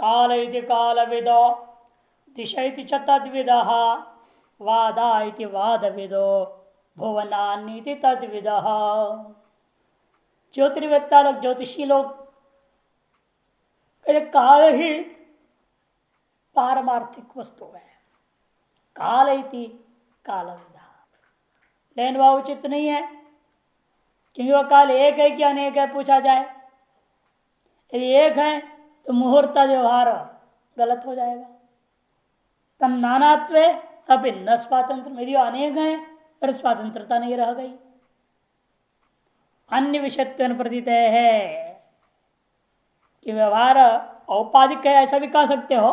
काल इति कालविदो दिशा इति च तद्विदः वादा इति वादविदो भुवनान्नीति तद्विदः। ज्योतिर्वेत्ता लोग, ज्योतिषी लोग कहते काल ही पारमार्थिक वस्तु है। काल इति कालविदा, लेकिन वह उचित नहीं है, क्योंकि वह काल एक है कि अनेक है पूछा जाए। यदि एक है तो मुहूर्त व्यवहार गलत हो जाएगा। तन नानात्वे अभी न स्वातंत्र, यदि अनेक है फिर स्वतंत्रता नहीं रह गई। अन्य विषयत्व प्रतीत है कि व्यवहार औपाधिक है, ऐसा भी कह सकते हो,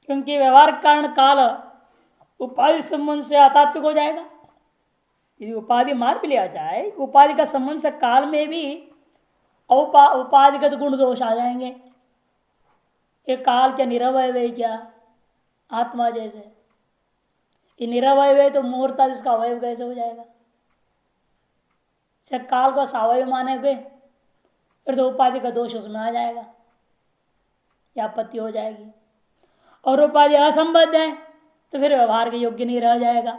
क्योंकि व्यवहार कारण काल उपाधि संबंध से अतात्विक हो जाएगा। यदि उपाधि मान भी लिया जाए, उपाधि का संबंध से काल में भी उपाधिगत गुण दोष आ जाएंगे। ये काल क्या निरवय है क्या? आत्मा जैसे ये निरवय है तो मुहूर्त इसका अवयव कैसे हो जाएगा? काल को सावय माने गए फिर तो उपाधि का दोष उसमें आ जाएगा या आपत्ति हो जाएगी। और उपाधि असंबद्ध है तो फिर व्यवहार के योग्य नहीं रह जाएगा।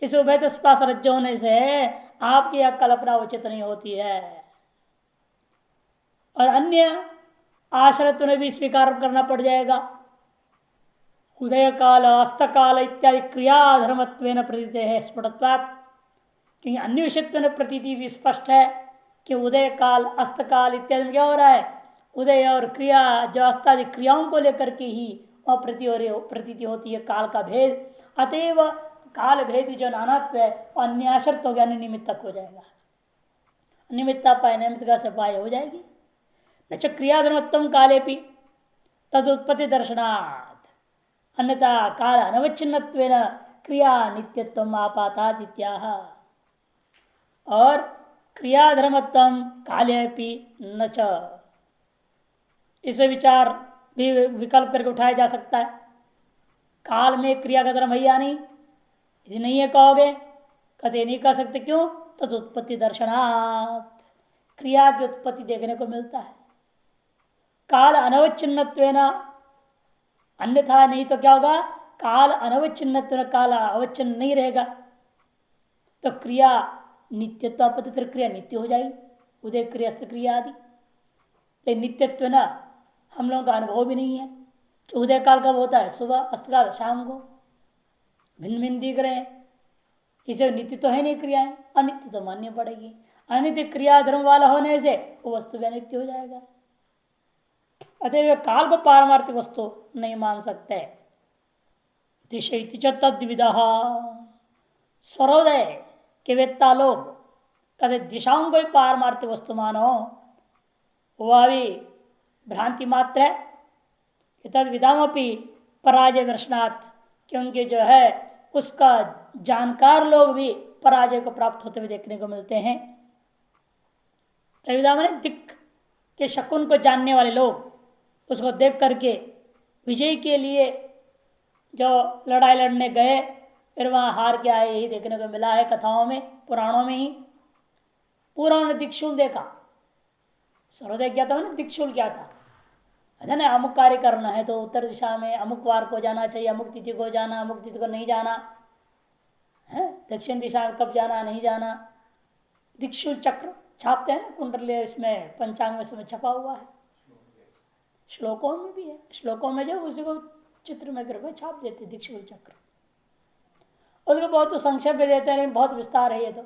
इस उभयत स्पर्श रज्जु होने से आपकी यह कल्पना उचित नहीं होती है। और अन्य आश्रित ने भी स्वीकार करना पड़ जाएगा। उदय काल अस्त काल इत्यादि क्रियाधर्मत्व प्रतीत है स्फुटत्वात्, क्योंकि अन्य विषयत्व प्रतीति भी स्पष्ट है कि उदय काल अस्त काल इत्यादि में क्या हो रहा है? उदय और क्रिया जो अस्तादि क्रियाओं को लेकर के ही वह प्रतीति होती है काल का भेद। अतएव काल भेद जो नानात्व है वह अन्य आश्रित हो गया, अन्य निमित्तक हो जाएगा। निमित्ता पाए निमित्त का सपाय हो जाएगी। न च क्रियाधर्मत्व काले भी तदुत्पत्ति दर्शनात्, अन्यथा काल अनवच्छिन्नत्वेन क्रिया नित्यत्व आपातात इत्याह। और क्रियाधर्मत्व काले भी न च, इसे विचार भी विकल्प करके उठाया जा सकता है। काल में क्रिया का धर्म है या नहीं? यदि नहीं है कहोगे, कभी नहीं कह सकते। क्यों? तदुत्पत्ति दर्शनात्, क्रिया की उत्पत्ति देखने को मिलता है। काल अनवच्छिन्नत्वेन, अन्यथा नहीं तो क्या होगा? काल अनवच्छिन्नत्वेन, काल अवच्छिन्न नहीं रहेगा तो क्रिया नित्यत्व आपत्ति, फिर क्रिया नित्य हो जाएगी। उदय क्रिया क्रिया आदि, लेकिन नित्यत्व न हम लोगों का अनुभव भी नहीं है कि उदय काल कब होता है? सुबह, अस्तकाल शाम को, भिन्न भिन्न दिख रहे हैं। इसे नित्य तो है नहीं क्रियाएं, अनित्य तो माननी पड़ेगी। अनित्य क्रिया धर्म वाला होने से वो वस्तु भी अनित्य हो जाएगा। अतः काल को पारमार्थिक वस्तु नहीं मान सकते। दिशा तद्विदा, स्वरोदय के वेत्ता लोग कहते दिशाओं को ही पारमार्थिक वस्तु मानो, वह भी भ्रांति मात्र है। तद विदामपि पराजय दर्शनात्, क्योंकि जो है उसका जानकार लोग भी पराजय को प्राप्त होते हुए देखने को मिलते हैं। तविदा मैंने दिक के शकुन को जानने वाले लोग उसको देख करके विजय के लिए जो लड़ाई लड़ने गए फिर वहां हार के आए, यही देखने को मिला है कथाओं में, पुराणों में ही। पूरा उन्होंने दिक्षुल देखा, सर्वोदय क्या था मैंने, दिक्षुल क्या था है ना। अमुक कार्य करना है तो उत्तर दिशा में अमुक वार को जाना चाहिए, अमुक तिथि को जाना, अमुक तिथि को नहीं जाना है, दक्षिण दिशा में कब जाना नहीं जाना। दिक्षुल चक्र छापते हैं ना कुंडल, इसमें पंचांग में इसमें छपा हुआ है, श्लोकों में भी है। श्लोकों में जो उसी को चित्र में करके छाप देते दिक्षुल चक्र। उसको बहुत तो संक्षेप में देते हैं, लेकिन बहुत विस्तार है ये तो।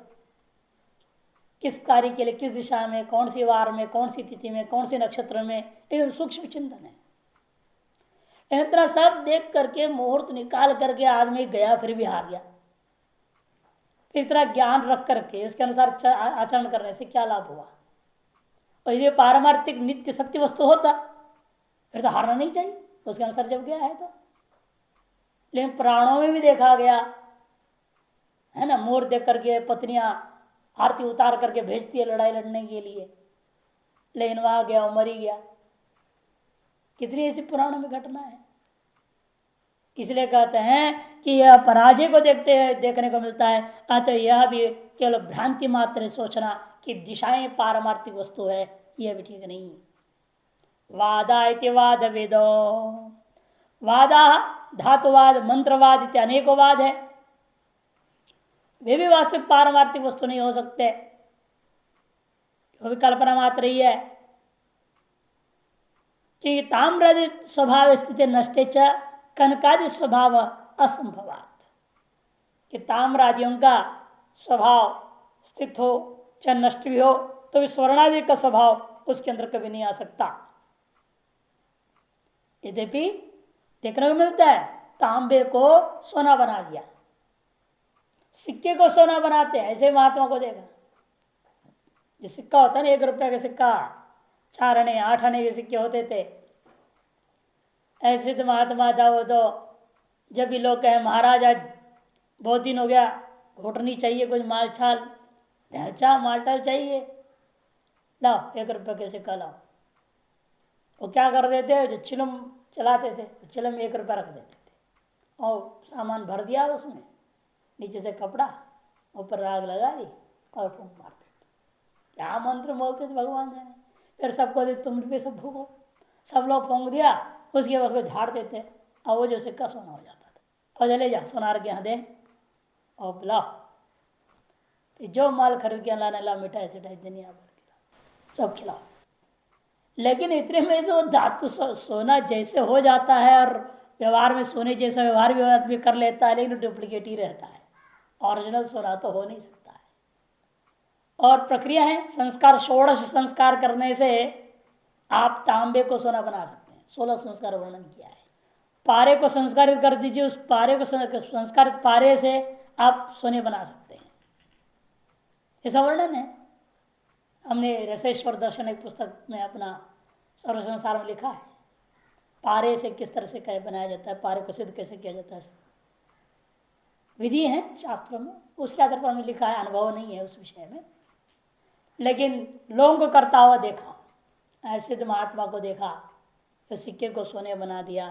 किस कार्य के लिए किस दिशा में, कौन सी वार में, कौन सी तिथि में, कौन सी नक्षत्र में, एकदम सूक्ष्म चिंतन है। इतना सब देख करके मुहूर्त निकाल करके आदमी गया, फिर भी हार गया। इतना ज्ञान रख करके उसके अनुसार आचरण करने से क्या लाभ हुआ? और यदि पारमार्थिक नित्य सत्य वस्तु होता फिर तो हारना नहीं चाहिए उसके अनुसार जब गया है तो। लेकिन प्राणों में भी देखा गया है ना, मुहूर्त देख करके पत्नियां आरती उतार करके भेजती है लड़ाई लड़ने के लिए, लेकिन वहां गया मर ही गया। कितनी ऐसी पुराणों में घटना है। इसलिए कहते हैं कि यह पराजय को देखने को मिलता है। अतः यह भी केवल भ्रांति मात्र सोचना कि दिशाएं पारमार्थिक वस्तु है, यह भी ठीक नहीं। वादा इति वाद वेदो, वादा धातुवाद मंत्रवाद इत्यादि अनेकों वाद है, वे भी वास्तविक पारमार्थिक वस्तु नहीं हो सकते, वो भी कल्पना मात्र ही है। कि ताम्रादि स्वभाव स्थिति नष्टे च कनकादि स्वभाव असंभवात, कि ताम्रादियों का स्वभाव स्थित हो चाहे नष्ट भी हो तो भी स्वर्णादि का स्वभाव उसके अंदर कभी नहीं आ सकता। यद्यपि देखने को मिलता है तांबे को सोना बना दिया, सिक्के को सोना बनाते हैं, ऐसे महात्मा को देखा। जो सिक्का होता है ना, 1 रुपया का सिक्का, 4 आने 8 आने के सिक्के होते थे, ऐसे तो महात्मा था वो तो। जब भी लोग कहे महाराज आज बहुत दिन हो गया घोटनी चाहिए, कुछ माल छाल, अच्छा माल टाल चाहिए, लाओ 1 रुपये के सिक्का लाओ। वो क्या कर देते, जो चिलम चलाते थे चिलम में 1 रुपया रख देते थे और सामान भर दिया उसमें, नीचे से कपड़ा, ऊपर राग लगा दी और फूंक मारते थे। क्या मंत्र बोलते थे भगवान जाने। फिर सबको दे तुम भी सब फूको, सब लोग फूंक दिया, उसके बाद उसको झाड़ देते और वो जो सिक्का सोना हो जाता था। और चले जा सोनार के यहाँ दे और लाओ, तो जो माल खरीद के लाने ला, मिठाई सिठाई दुनिया भर खिलाओ, सब खिलाओ। लेकिन इतने में से वो धातु सोना जैसे हो जाता है और व्यवहार में सोने जैसा व्यवहार भी आदमी कर लेता है, लेकिन डुप्लीकेट ही रहता है, ओरिजिनल सोना तो हो नहीं सकता है। और प्रक्रिया है संस्कार, 16 संस्कार करने से आप तांबे को सोना बना सकते हैं। 16 संस्कार वर्णन किया है। पारे को संस्कारित कर दीजिए, उस पारे को संस्कारित पारे से आप सोने बना सकते हैं, ऐसा वर्णन है। हमने रसेश्वर दर्शन एक पुस्तक में अपना सर्व संसार में लिखा है, पारे से किस तरह से क्या बनाया जाता है, पारे को सिद्ध कैसे किया जाता है, विधि है शास्त्रों में, उसके आधार पर हमने लिखा है। अनुभव नहीं है उस विषय में, लेकिन लोगों को करता हुआ देखा। ऐसे तो महात्मा को देखा तो सिक्के को सोने बना दिया,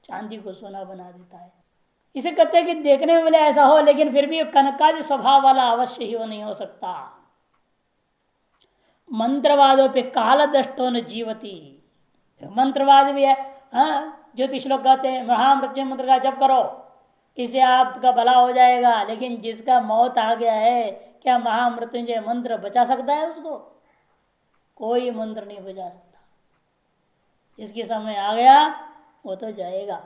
चांदी को सोना बना देता है। इसे कहते हैं कि देखने में भले ऐसा हो, लेकिन फिर भी कनकादि स्वभाव वाला अवश्य ही वो नहीं हो सकता। मंत्रवादों पे काल दृष्टो न जीवती, मंत्रवाद भी है। हाँ, ज्योतिष लोग कहते हैं महामृत्युंजय मंत्र का जप करो, इससे आपका भला हो जाएगा। लेकिन जिसका मौत आ गया है, क्या महामृत्युंजय मंत्र बचा सकता है उसको? कोई मंत्र नहीं बचा सकता। जिसके समय आ गया वो तो जाएगा।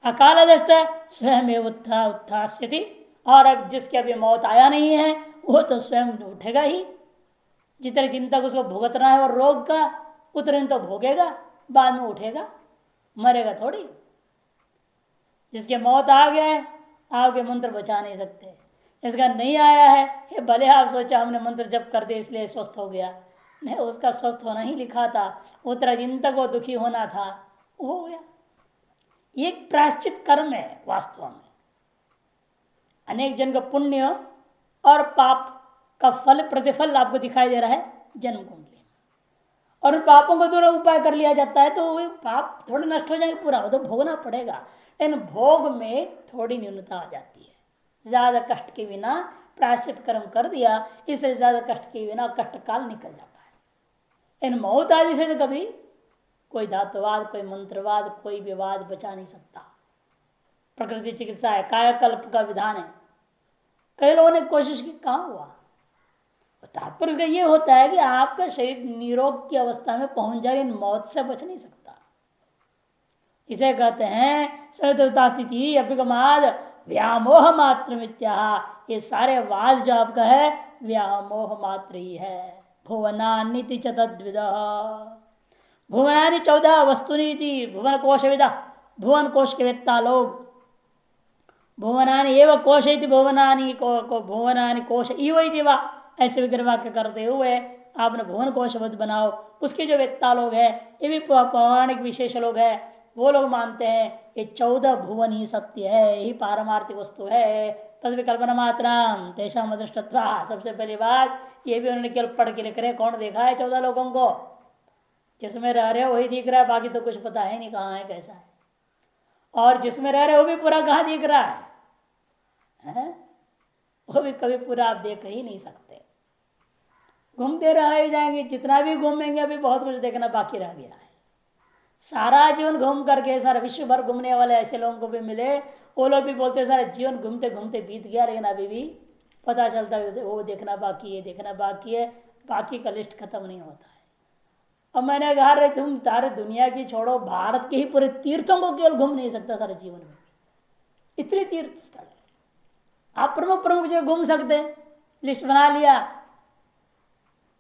अकाल दृष्ट स्वयं उत्थास्यति, और अब जिसके अभी मौत आया नहीं है वो तो स्वयं उठेगा ही। जितने दिन तक उसको भुगतना है और रोग का, उतने दिन तो भोगेगा, बाद में उठेगा, मरेगा थोड़ी। जिसके मौत आ गया है आपके मंत्र बचा नहीं सकते। इसका नहीं आया है, भले आप सोचा हमने मंत्र जप कर दिया इसलिए स्वस्थ हो गया, नहीं, उसका स्वस्थ होना ही लिखा था, उतना दिन तक वो दुखी होना था, वो हो गया। ये प्रायश्चित कर्म है वास्तव में। अनेक जन का पुण्य और पाप का फल, प्रतिफल आपको दिखाई दे रहा है जन्म कुंडली में, और उन पापों को थोड़ा उपाय कर लिया जाता है तो वो पाप थोड़े नष्ट हो जाएंगे, पूरा तो भोगना पड़ेगा, लेकिन भोग में थोड़ी न्यूनता आ जाती है। ज्यादा कष्ट के बिना प्रायश्चित कर्म कर दिया, इससे ज्यादा कष्ट के बिना कष्ट काल निकल जाता है। इन मौत आदि से तो कभी कोई धातुवाद, कोई मंत्रवाद, कोई विवाद बचा नहीं सकता। प्रकृति चिकित्सा है, कायाकल्प का विधान है। कई लोगों ने कोशिश की, कहां हुआ। तात्पर्य ये होता है कि आपका शरीर निरोग की अवस्था में पहुंच जाए, इन मौत से बच नहीं सकता। इसे कहते हैं सदता स्थिति अभिगमाद व्यामोह मात्र मिथ्या। ये सारे वाद जो आपका है व्यामोह मात्र ही है। भुवनान्निति च तद्विद, भुवनानि 14 वस्तुनीति भुवन कोश विदा, भुवन कोश के वेत्ता लोग। भुवनानि एवं कोश भुवनानि को भुवनानि कोश इव वा, ऐसे विग्रह वाक्य करते हुए आपने भुवन कोशवत बनाओ। उसके जो वेत्ता लोग है, ये भी पौराणिक विशेष लोग है, वो लोग मानते हैं ये 14 भुवन ही सत्य है, यही पारमार्थिक वस्तु है। तद विकल्पना मात्राम तेषा मदृष्टत्वा, सबसे पहली बात ये भी उन्होंने केवल पढ़ के लिख रहे, कौन देखा है 14 लोगों को? जिसमें रह रहे हो वही दिख रहा है, बाकी तो कुछ पता है नहीं कहाँ है कैसा है। और जिसमें रह रहे हो वो भी पूरा कहाँ दिख रहा है? वो भी कभी पूरा आप देख ही नहीं सकते। घूमते रह ही जाएंगे, जितना भी घूमेंगे अभी बहुत कुछ देखना बाकी रह गया है। सारा जीवन घूम करके सारा विश्व भर घूमने वाले ऐसे लोगों को भी मिले, वो लोग भी बोलते सारा जीवन घूमते घूमते बीत गया, लेकिन अभी भी पता चलता है वो देखना बाकी है, देखना बाकी है, बाकी का लिस्ट खत्म नहीं होता है। अब मैंने कहा रे तुम सारे दुनिया की छोड़ो, भारत के ही पूरे तीर्थों को केवल घूम नहीं सकता सारे जीवन में, इतने तीर्थ स्थल है। आप प्रमुख प्रमुख जगह घूम सकते, लिस्ट बना लिया,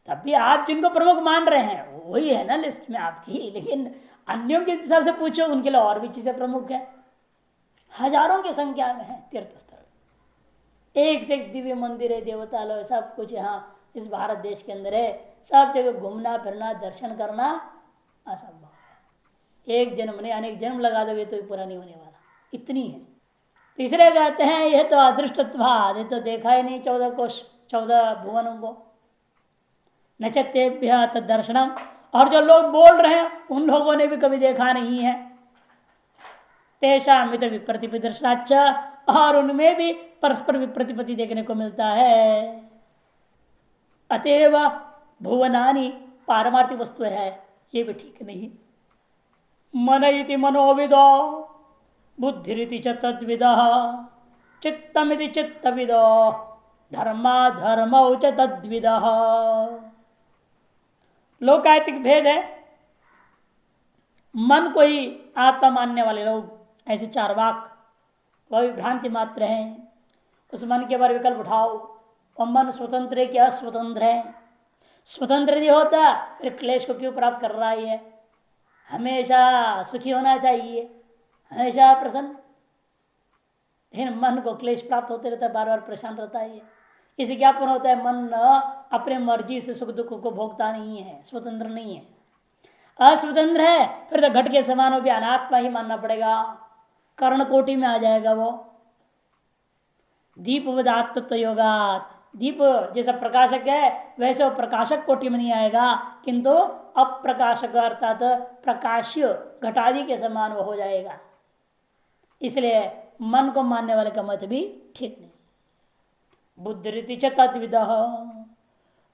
तब भी आप जिनको प्रमुख मान रहे हैं वही है ना लिस्ट में आपकी, लेकिन अन्यों के हिसाब से पूछो उनके लिए और भी चीजें प्रमुख है, हजारों की संख्या में है तीर्थ स्थल, एक से एक दिव्य मंदिर है, देवता लोग सब कुछ यहाँ इस भारत देश के अंदर है। सब जगह घूमना फिरना दर्शन करना असंभव है, एक जन्म नहीं अनेक जन्म लगा दोगे तो पूरा नहीं होने वाला, इतनी है। तीसरे कहते हैं यह तो अदृष्टत्वाद, ये तो देखा ही नहीं 14 कोश 14 भुवनों को, नचतेभ्य तदर्शनम, और जो लोग बोल रहे हैं उन लोगों ने भी कभी देखा नहीं है, तेषा मित विप्रतिपि दर्शनाच, और उनमें भी परस्पर विप्रतिपत्ति देखने को मिलता है। अतएव भुवनानि पारमार्थिक वस्तु है, ये भी ठीक नहीं। मन इति मनोविदो, बुद्धिरिति च तद्विदः, चित्तमिति चित्तविदो, धर्मा धर्मौ च तद्विदः। लोकायतिक भेद है, मन को ही आत्मा मानने वाले लोग ऐसे चार वाक वह भ्रांति मात्र है। उस मन के बारे विकल्प उठाओ, वह मन स्वतंत्र है कि अस्वतंत्र है, स्वतंत्र यदि होता फिर क्लेश को क्यों प्राप्त कर रहा है, हमेशा सुखी होना चाहिए, हमेशा प्रसन्न, लेकिन मन को क्लेश प्राप्त होते रहता है, बार बार परेशान रहता है। इसे ज्ञापन होता है मन अपने मर्जी से सुख दुख को भोगता नहीं है, स्वतंत्र नहीं है, अस्वतंत्र है, फिर तो घट के समान भी अनात्मा ही मानना पड़ेगा, कर्ण कोटि में आ जाएगा वो। दीप आत्मत्व योगात, दीप जैसा प्रकाशक है वैसे वो प्रकाशक कोटि में नहीं आएगा, किंतु अप्रकाशक अर्थात प्रकाश्य घटादि के समान वो हो जाएगा। इसलिए मन को मानने वाले का मत भी ठीक नहीं। बुद्धि च तद्विद,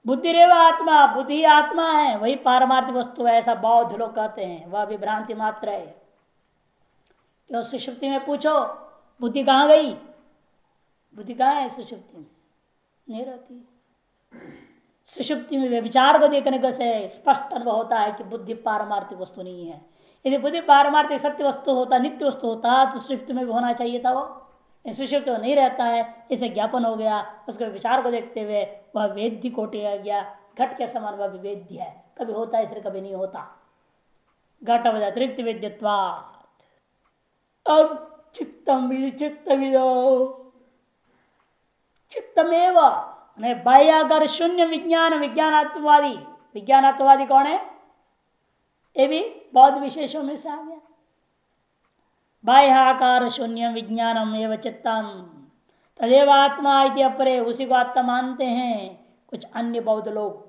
बुद्धि रेव आत्मा, बुद्धि आत्मा है, वही पारमार्थिक वस्तु है, ऐसा बौद्ध लोग कहते हैं, वह भी भ्रांति मात्र है। तो सुषुप्ति में पूछो बुद्धि कहाँ गई, बुद्धि कहाँ है सुषुप्ति में, नहीं रहती। सुषुप्ति में व्यभिचार को देखने को से स्पष्ट अनुभव होता है कि बुद्धि पारमार्थिक वस्तु नहीं है। यदि बुद्धि पारमार्थिक सत्य वस्तु होता, नित्य वस्तु होता, तो सुषुप्ति में भी होना चाहिए था वो, सुषुप्ति नहीं रहता है, इसे ज्ञापन हो गया। उसके विचार को देखते हुए वह वेद्य कोटि आ गया, घट के समान वह भी वेद्य है, कभी होता है इसलिए कभी नहीं होता, घट अतिरिक्त वेद्यत्वात्। अब चित्तम चित्तविदो, चित्तमेव बाह्याकार शून्य विज्ञान, विज्ञानात्मवादी, विज्ञानात्मवादी कौन है, ये भी बौद्ध विशेषों में से आ गया। बाह्याकार शून्य विज्ञानम एवं चित्तम तदेव आत्मा इति अपरे, उसी को आत्मा मानते हैं कुछ अन्य बौद्ध लोग।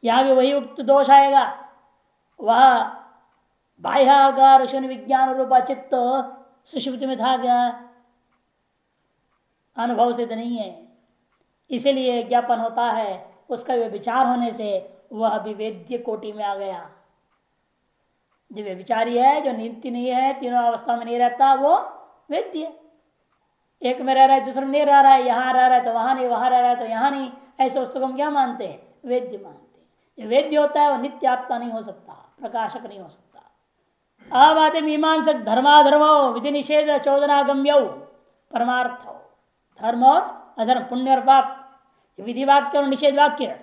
यहां भी वही उक्त दोष आएगा, वह बाह्याकार शून्य विज्ञान रूपा चित्त सुषुप्ति में था क्या, अनुभव से तो नहीं है, इसीलिए ज्ञापन होता है, उसका विचार होने से वह भी वेद्य कोटि में आ गया। जो व्यभिचारी है, जो नित्य नहीं है, तीनों अवस्था में नहीं रहता, वो वेद्य, एक में रह रहा है दूसरे में नहीं रह रहा है, यहाँ रह रहा है तो वहां नहीं, वहां रह रहा है तो यहाँ नहीं, ऐसे वस्तु को हम क्या मानते हैं, वेद्य मानते हैं। जो वेद्य होता है वो नित्य आत्मा नहीं हो सकता, प्रकाशक नहीं हो सकता। अब आते मीमांसक धर्माधर्मो विधि निषेध चौदनागम्यो परमार्थ, धर्म और अधर्म, पुण्य और पाप, विधि वाक्य और निषेध वाक्य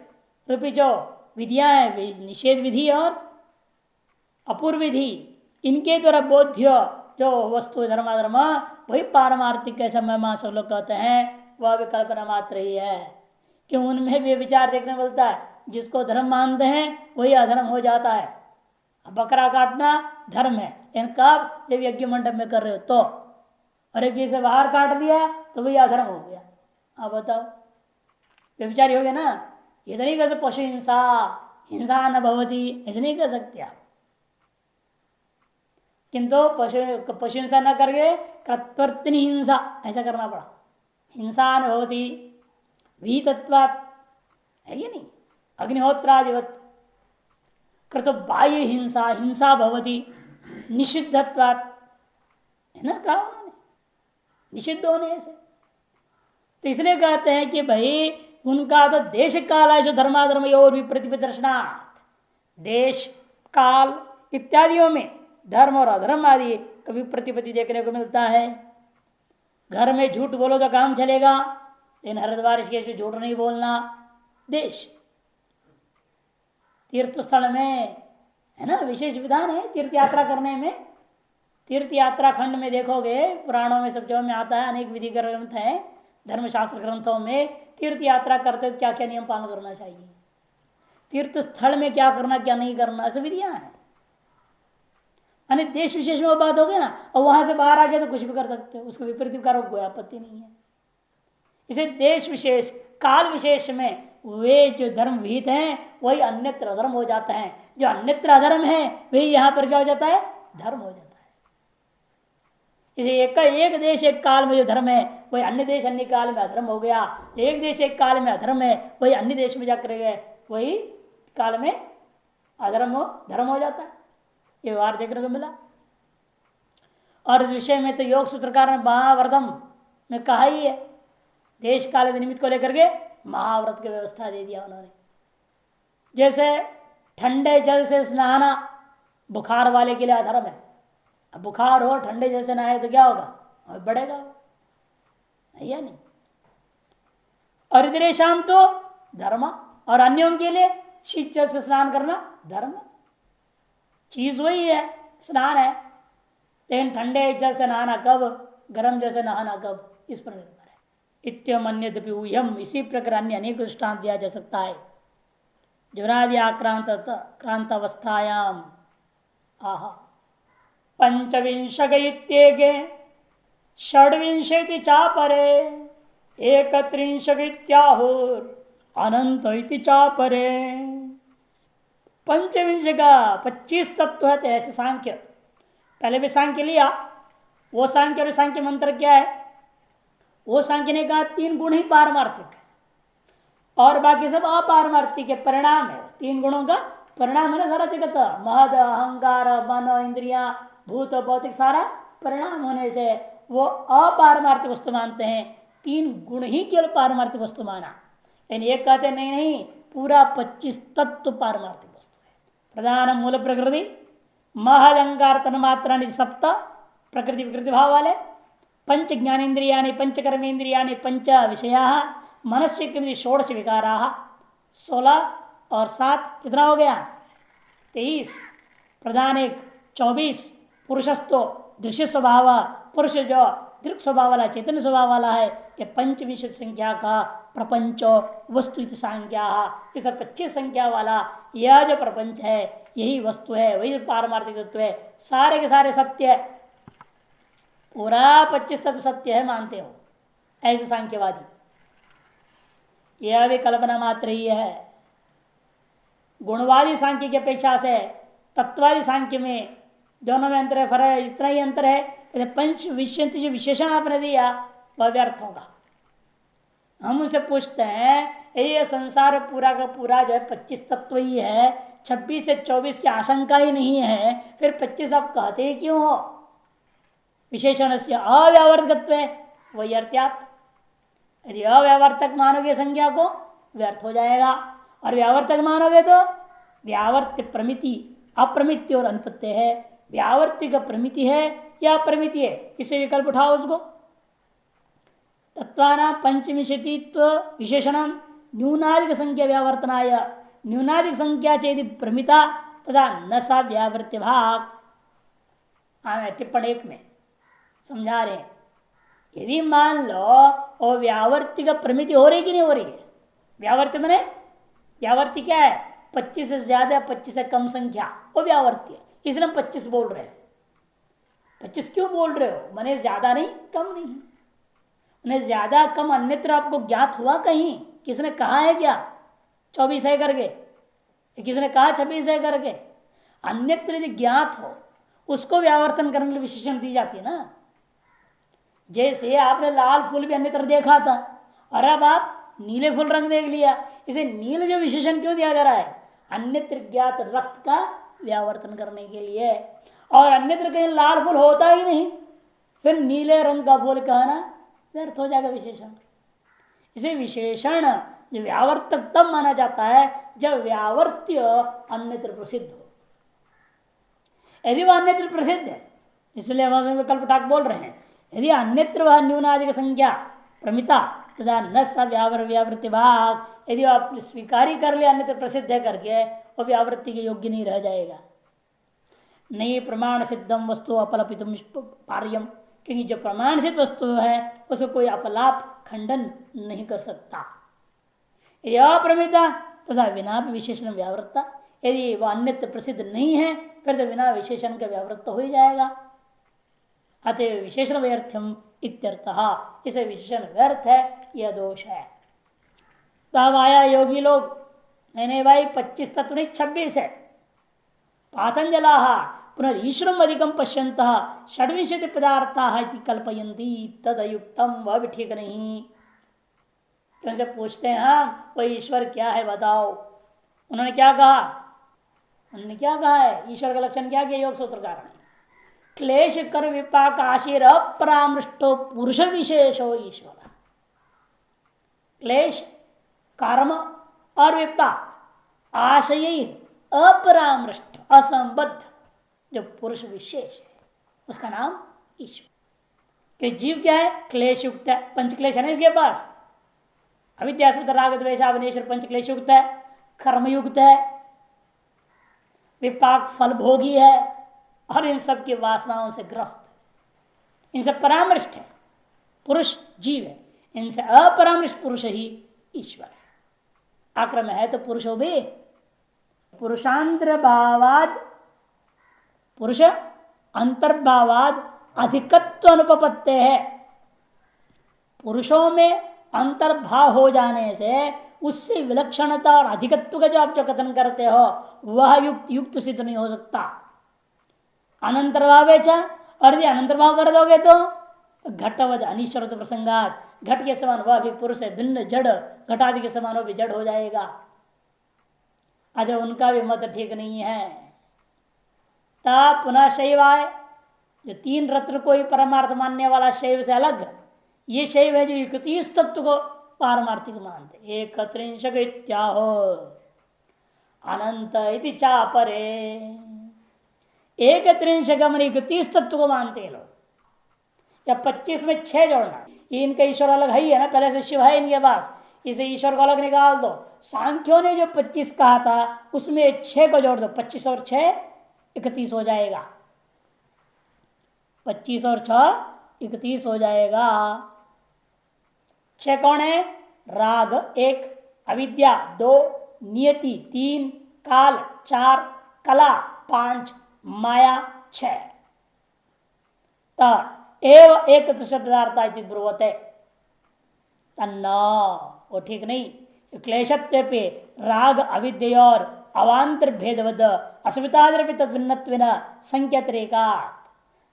रूपी जो विधियां है, निषेध विधि और अपूर्व विधि, इनके द्वारा बोध्य जो वस्तु धर्माधर्म वही पारमार्थिक ऐसा महिमा सब लोग कहते हैं, वह भी कल्पना मात्र ही है। क्यों, उनमें भी विचार देखने मिलता है, जिसको धर्म मानते हैं वही अधर्म हो जाता है। बकरा काटना धर्म है, लेकिन कब, जब यज्ञ मंडप में कर रहे हो तो, और यज्ञ से बाहर काट दिया तो वही अधर्म हो गया। अब बताओ, व्यभिचारी हो गया ना। ये तो नहीं कर सकते पशु हिंसा, हिंसा न भवती, ऐसे नहीं कर सकते आप, किंतु पशु हिंसा न करके कृत्वर्तनी हिंसा ऐसा करना पड़ा, हिंसा न भवती विहितत्वात्, है ये नहीं, अग्निहोत्रादिवत कृत बाह्य हिंसा हिंसा भवती निषिद्धत्वात्, है ना, कहा उन्होंने निषिद्ध होने से। तो इसलिए कहते हैं कि भाई उनका तो देश काल है जो धर्माधर्म और भी प्रतिदर्शनात्, देश काल इत्यादियों में धर्म और अधर्म आदि कभी प्रतिपत्ति देखने को मिलता है। घर में झूठ बोलो तो काम चलेगा, लेकिन हरिद्वार के झूठ नहीं बोलना। देश तीर्थ स्थल में, है ना, विशेष विधान है तीर्थ यात्रा करने में। तीर्थ यात्रा खंड में देखोगे, पुराणों में सब जगह में आता है, अनेक विधि ग्रंथ है, धर्मशास्त्र ग्रंथों में तीर्थ यात्रा करते क्या क्या नियम पालन करना चाहिए, तीर्थ स्थल में क्या करना क्या नहीं करना, ऐसी विधियां हैं। देश विशेष में वो बात होगी ना, और वहां से बाहर आ गया तो कुछ भी कर सकते हो, उसको विपरीत करो कोई आपत्ति नहीं है। इसे देश विशेष काल विशेष में वे जो धर्म विहित हैं वही अन्यत्र अधर्म हो जाता है, जो अन्यत्र अधर्म है वही यहां पर क्या हो जाता है, धर्म हो जाता है। इसे एक देश एक काल में जो धर्म है वही अन्य देश अन्य काल में अधर्म हो गया, एक देश एक काल में अधर्म है वही अन्य देश में जाकर गए वही काल में अधर्म हो धर्म हो जाता है। ये व्यवहार देखने को मिला। और इस विषय में तो योग सूत्रकार ने महाव्रतम में कहा ही है, देश काल निमित्त को लेकर के महाव्रत की व्यवस्था दे दिया उन्होंने। जैसे ठंडे जल से स्नाना बुखार वाले के लिए अधर्म है। अब बुखार हो ठंडे जल से नहाए तो क्या होगा, और बढ़ेगा, है या नहीं। और इधर शाम तो धर्म, और अन्यों के लिए शीत जल से स्नान करना धर्म। चीज वही है, स्नान है, लेकिन ठंडे जल से नहाना कब, गर्म जल से नहाना कब, इस पर निर्भर है। इत्यम अन्यदपि ऊयम, इसी प्रकार अन्य अनेक दृष्टांत दिया जा सकता है। जुरादि आक्रांत क्रांत अवस्थायाम आह पंचविंशगैत्येके षड्विंशति चापरे एकत्रिंशगित्याहुर अनंत इति चापरे। पंचविंश का 25 तत्व है, तो ऐसे सांख्य पहले भी सांख्य लिया, वो सांख्य और सांख्य मंत्र क्या है, वो सांख्य ने कहा 3 गुण ही पारमार्थिक है और बाकी सब अपारमार्थिक के परिणाम है। 3 गुणों का परिणाम है ना सारा जगत, महद अहंकार मन इंद्रिया भूत भौतिक सारा परिणाम होने से वो अपारमार्थिक वस्तु मानते हैं। 3 गुण ही केवल पारमार्थिक वस्तु माना, लेकिन एक कहते नहीं नहीं पूरा 25 तत्व पारमार्थिक वस्तु है। प्रधान मूल प्रकृति महद अहंकार तन्मात्रा सप्त प्रकृति विकृति भाव वाले, पंच ज्ञानेन्द्रिया पंच कर्मेन्द्रिया पंच विषया मनस्य षोड़श विकारा 16 और 7 कितना हो गया 23, प्रधान 1 24, पुरुषस्तो दृश्य स्वभाव, पुरुष जो दृक् स्वभाव वाला चैतन्य स्वभाव वाला है, ये पंचविंश संख्या का प्रपंच वस्तु संख्या, इस 25 संख्या वाला यह जो प्रपंच है यही वस्तु है, वही पारमार्थिक तत्व है। सारे के सारे सत्य, पूरा 25 तत्व सत्य है मानते हो ऐसे सांख्यवादी। यह भी कल्पना मात्र ही है। गुणवादी सांख्य की अपेक्षा से तत्वादी सांख्य में दोनों में अंतर है, फर्क इतना ही अंतर है। पंच विषय जो विशेषण आपने दिया वह व्यर्थ होगा। हम उनसे पूछते हैं ये संसार पूरा का पूरा जो है 25 तत्व ही है, 26 से 24 की आशंका ही नहीं है, फिर 25 आप कहते ही क्यों हो। विशेषण से अव्यावर्तकत्व वही अर्थात, यदि अव्यावर्तक मानोगे संज्ञा को व्यर्थ हो जाएगा, और व्यावर्तक मानोगे तो व्यावर्त प्रमिति अप्रमिति और अनुपत्य है। व्यावर्तिक प्रमिति है या अप्रमिति है, इसे विकल्प उठाओ उसको। तत्वाना पंचविंशतित्व विशेषण न्यूनाधिक संख्या व्यावर्तनाय, न्यूनाधिक संख्या चेदि प्रमिता तथा न सा व्यावृत्ति भाग। टिप्पणी 1 में समझा रहे हैं, यदि मान लो वो व्यावर्तिक प्रमिति हो रही कि नहीं हो रही है। व्यावर्ति मैंने व्यावर्ति क्या है, 25 से ज्यादा 25 से कम संख्या वो व्यावर्ति है, इसलिए हम 25 बोल रहे हैं। 25 क्यों बोल रहे हो, मैंने ज्यादा नहीं कम नहीं, मैंने ज्यादा कम अन्यत्र आपको ज्ञात हुआ कहीं, किसने कहा है क्या 24 है करके, किसने कहा 26 है करके। अन्यत्र यदि ज्ञात हो उसको व्यावर्तन करने के लिए विशेषण दी जाती है ना। जैसे आपने लाल फूल भी अन्यत्र देखा था और अब आप नीले फूल रंग देख लिया, इसे नील जो विशेषण क्यों दिया जा रहा है? अन्यत्र ज्ञात रक्त का व्यावर्तन करने के लिए। और अन्यत्र कहीं लाल फूल होता ही नहीं, फिर नीले रंग का फूल कहना व्यर्थ हो जाएगा विशेषण। इसे विशेषण जो व्यावर्तक तब माना जाता है जब व्यावर्त्य अन्यत्र प्रसिद्ध हो। यदि वह अन्यत्र प्रसिद्ध है, इसलिए हम कल्पटाक बोल रहे हैं, यदि अन्यत्र वह न्यूनाधिक संख्या प्रमिता तथा न स व्यावृत्ति भाग, यदि आप स्वीकारी कर लिया अन्यत्र प्रसिद्ध है करके, वो व्यावृत्ति के योग्य नहीं रह जाएगा। नहीं प्रमाण सिद्धम वस्तु अपलपित पार्यम, क्योंकि जो प्रमाण सिद्ध वस्तु है उसको कोई अपलाप खंडन नहीं कर सकता। यदि अप्रमिता तथा बिना विशेषण व्यावृत्ता, यदि वह अन्यत्र प्रसिद्ध नहीं है फिर तो बिना विशेषण का व्यावृत्त हो ही जाएगा। अतः विशेषण व्यर्थम इत्यर्थः, इसे विशेषण व्यर्थ है, यह दोष है। तब आया योगी लोग, नहीं भाई 25 तत्व नहीं 26 है। पातंजला पुनर्ईश्वरम अधिकम पश्यंत षड्विंशति पदार्था कल्पयंती तदयुक्तम, वह भी ठीक नहीं। उनसे पूछते हैं हाँ वही ईश्वर क्या है बताओ। उन्होंने क्या कहा? उन्होंने क्या कहा है? ईश्वर का लक्षण क्या किया योग सूत्रकार ने? क्लेश कर विपाक आशीर अपरामृष्टो पुरुष विशेषो ईश्वर। क्लेश कर्म और विपाक आशय अपरामृष्ट असंबद्ध जो पुरुष विशेष है उसका नाम ईश्वर। कि जीव क्या है? क्लेश युक्त है, पंचक्लेश है ना इसके पास। अविद्यास्पद राग द्वेष अवनेश्वर पंचक्लेश युक्त है, कर्मयुक्त है, विपाक फल भोगी है और इन सब की वासनाओं से ग्रस्त है। इनसे परामृष्ट है पुरुष जीव है, इनसे अपरामृष्ट पुरुष ही ईश्वर है। आक्रम है तो पुरुष हो भी पुरुषांतर भावाद, पुरुष अंतर्भावाद अधिकत्व अनुपपत्ति है। पुरुषों में अंतर्भाव हो जाने से उससे विलक्षणता और अधिकत्व का जो आप जो कथन करते हो वह युक्त सिद्ध नहीं हो सकता। अनंतर्भाव और यदि अनंतर्भाव कर दोगे तो घटवद अनिश्वर प्रसंगात, घट के समान वह भी पुरुष है, भिन्न जड़ घटादि के समान वह भी जड़ हो जाएगा। अरे उनका भी मत ठीक नहीं है। तब पुनः शैव आए, जो तीन रत्न को ही परमार्थ मानने वाला शैव से अलग ये शैव है जो 31 तत्व को पारमार्थिक मानते। एक त्रिंशक इत्याहो अनंत इति चापरे, एक त्रिंशक मन 31 तत्व को मानते हैं लोग। या 25 में 6 जोड़ना, इनका ईश्वर अलग है ना, पहले से शिव है इनके पास, इसे ईश्वर को अलग निकाल दो। सांख्यों ने जो 25 कहा था उसमें 6 को जोड़ दो, 25 और 6 31 हो जाएगा। 25 और 6 31 हो जाएगा। 6 कौन है? राग 1, अविद्या 2, नियति 3, काल 4, कला 5, माया 6। एव एक पदार्थ ब्रुवते तन्ना, वो ठीक नहीं। क्लेशत्व पे राग अविद्या और अवांतर भेदवद अस्मिताद्रव्य संख्यातरेका,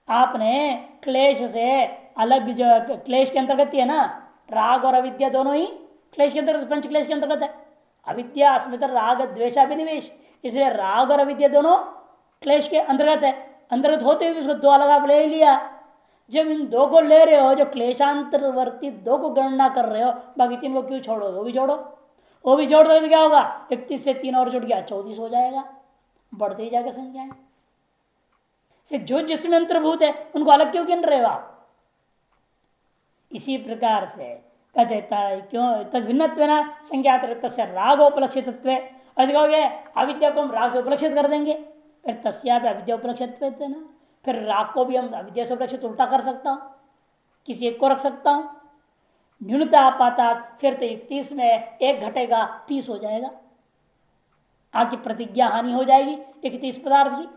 आपने क्लेश से अलग जो क्लेश के अंतर्गत है ना, राग और अविद्या दोनों ही क्लेश के अंतर्गत, पंच क्लेश के अंतर्गत है। अविद्या अस्मिता राग द्वेषाभिनिवेश, इसलिए राग और अविद्या दोनों क्लेश के अंतर्गत है। अंतर्गत होते हुए उसको दो अलग आप ले लिया। जब इन दो को ले रहे हो, जो क्लेशांतरवर्ती दो को गणना कर रहे हो, बाकी तीन को क्यों छोड़ो? वो भी जोड़ो, वो भी जोड़ दो तो क्या होगा? 31 से 3 और जुड़ गया 34 हो जाएगा, बढ़ते ही जाएगा संख्याएं। जो जिसमें अंतर्भूत है उनको अलग क्यों गिन रहे हो आप? इसी प्रकार से कहते क्यों तद भिन्नत्व संज्ञात रागोपलक्षित अधिक हो गया। अविद्या को हम राग से उपलक्षित कर देंगे, फिर तस्या पे अविद्या उपलक्षित ना, फिर राग को भी हम अविद्या से उपलक्षित उल्टा कर सकता हूं, किसी एक को रख सकता हूं। न्यूनता आपाता फिर तो 31 में 1 घटेगा 30 हो जाएगा। आपकी प्रतिज्ञा हानि हो जाएगी 31 पदार्थ की।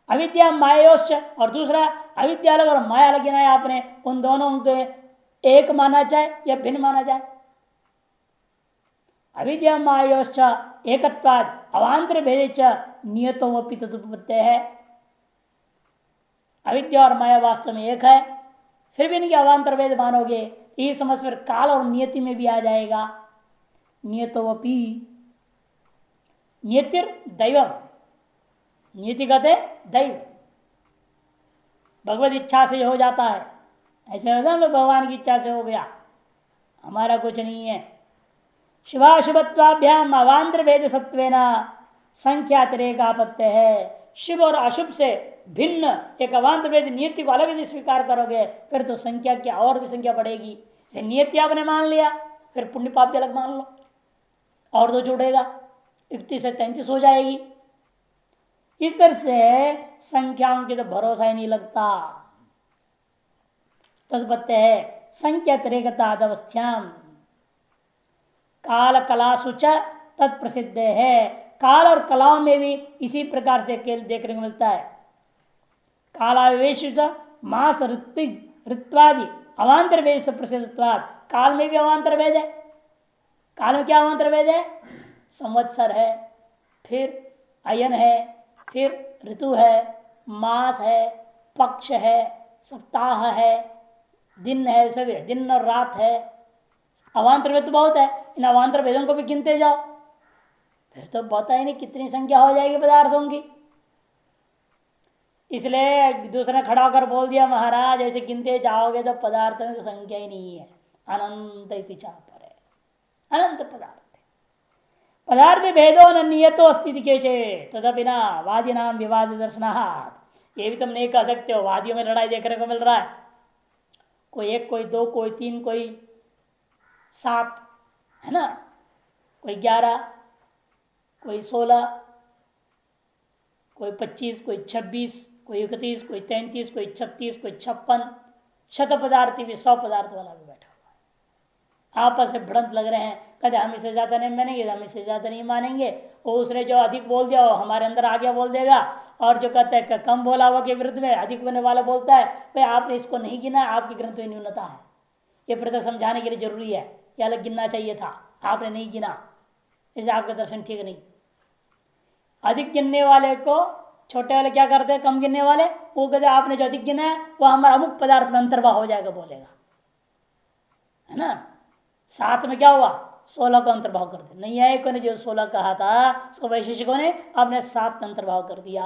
अविद्या मायोश्च, और दूसरा अविद्या अलग और माया अलग गिनाया आपने, उन दोनों को एक माना जाए या भिन्न माना जाए। अविद्या मायोश्च एकत्वाद अवांतर भेदे च नियतो वपि तदुपपत्ति है। अविद्या और माया वास्तव में एक है, फिर भी इनके अवांतर भेद मानोगे ये समझ फिर काल और नियति में भी आ जाएगा। नियतोपि नियतिर दैवम, नियति कहते दैव, भगवत इच्छा से हो जाता है। ऐसे होता है भगवान की इच्छा से हो गया, हमारा कुछ नहीं है। शुभाशुभत्वाभ्याम अवान्तर भेद सत्वेना संख्यातिरेकापत्य है। शुभ और अशुभ से भिन्न एक अवान्तर भेद नियति को अलग यदि स्वीकार करोगे फिर तो संख्या की और भी संख्या बढ़ेगी। नियति आपने मान लिया, फिर पुण्य पाप भी अलग मान लो, और दो जुड़ेगा, 31 से 33 हो जाएगी। इस तरह से संख्याओं की तो भरोसा ही नहीं लगता। तत्पत्य है संख्या तिरेकतादवस्थ्याम काल कलासु च तत्प्रसिद्ध है। काल और कलाओं में भी इसी प्रकार से देखने को मिलता है। कालावेश मास ऋत्वादि अवान्तर वेद से प्रसिद्धत्वाद, काल में भी अवान्तर वेद है। काल में क्या अवान्तर वेद है? संवत्सर है, फिर अयन है, फिर ऋतु है, मास है, पक्ष है, सप्ताह है, दिन है, सभी दिन और रात है। अवान्तर वेद तो बहुत है, इन अवान्तर वेदों को भी गिनते जाओ फिर तो पता ही नहीं कितनी संख्या हो जाएगी पदार्थों की। इसलिए दूसरा खड़ा होकर बोल दिया महाराज ऐसे गिनते जाओगे तो पदार्थों की संख्या ही नहीं है, अनंत इतिचा पर है, अनंत पदार्थ। पदार्थ भेदो न नियतो अस्तित्व के चेत तदपि न वादी नाम विवाद दर्शनात्। ये भी तुम नहीं कह सकते हो, वादियों में लड़ाई देखने को मिल रहा है, कोई एक, कोई दो, कोई तीन, कोई 7, है ना, कोई 11, कोई 16, कोई 25, कोई 26, कोई 31, कोई 33, कोई 36, कोई 56, शत पदार्थी भी 100 पदार्थ वाला भी बैठा हुआ है। आपस में भिड़ंत लग रहे हैं, कहते हम इससे ज्यादा नहीं मानेंगे, हम इससे ज्यादा नहीं मानेंगे। वो उसने जो अधिक बोल दिया वो हमारे अंदर आ गया बोल देगा, और जो कहते हैं कम बोला हुआ के विरुद्ध में अधिक बोलने वाला बोलता है भाई आपने इसको नहीं गिना, आपके ग्रंथ में न्यूनता है। ये पृथक समझाने के लिए जरूरी है, ये अलग गिनना चाहिए था, आपने नहीं गिना, इससे आपका दर्शन ठीक नहीं। अधिक गिनने वाले को छोटे वाले क्या करते हैं, कम गिनने वाले वो कहते आपने जो अधिक गिना है वो हमारा अमुक पदार्थ में अंतर्भाव हो जाएगा बोलेगा, है ना। 7 में क्या हुआ, 16 का अंतर्भाव कर दिया। नहीं आए को ने जो 16 कहा था उसको वैशेषिकों ने आपने 7 का अंतर्भाव कर दिया।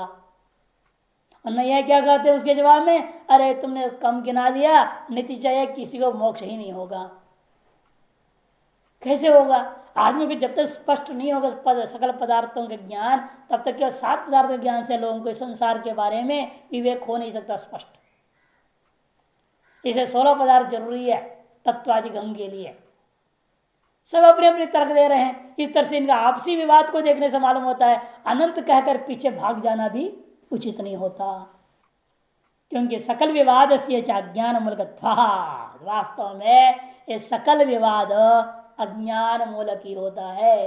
और नहीं आए क्या कहते उसके जवाब में, अरे तुमने कम गिना दिया, नतीजा है किसी को मोक्ष ही नहीं होगा। कैसे होगा? आदमी को जब तक स्पष्ट नहीं होगा सकल पदार्थों का ज्ञान, तब तक केवल 7 पदार्थ के ज्ञान से लोगों को संसार के बारे में विवेक हो नहीं सकता स्पष्ट। इसे 16 पदार्थ जरूरी है तत्वादि गंग के लिए। सब अपने अपने तर्क दे रहे हैं। इस तरह से इनका आपसी विवाद को देखने से मालूम होता है अनंत कहकर पीछे भाग जाना भी उचित नहीं होता, क्योंकि सकल विवाद से अज्ञान मूलकत्वात्, वास्तव में ये सकल विवाद अज्ञान मूलक ही होता है।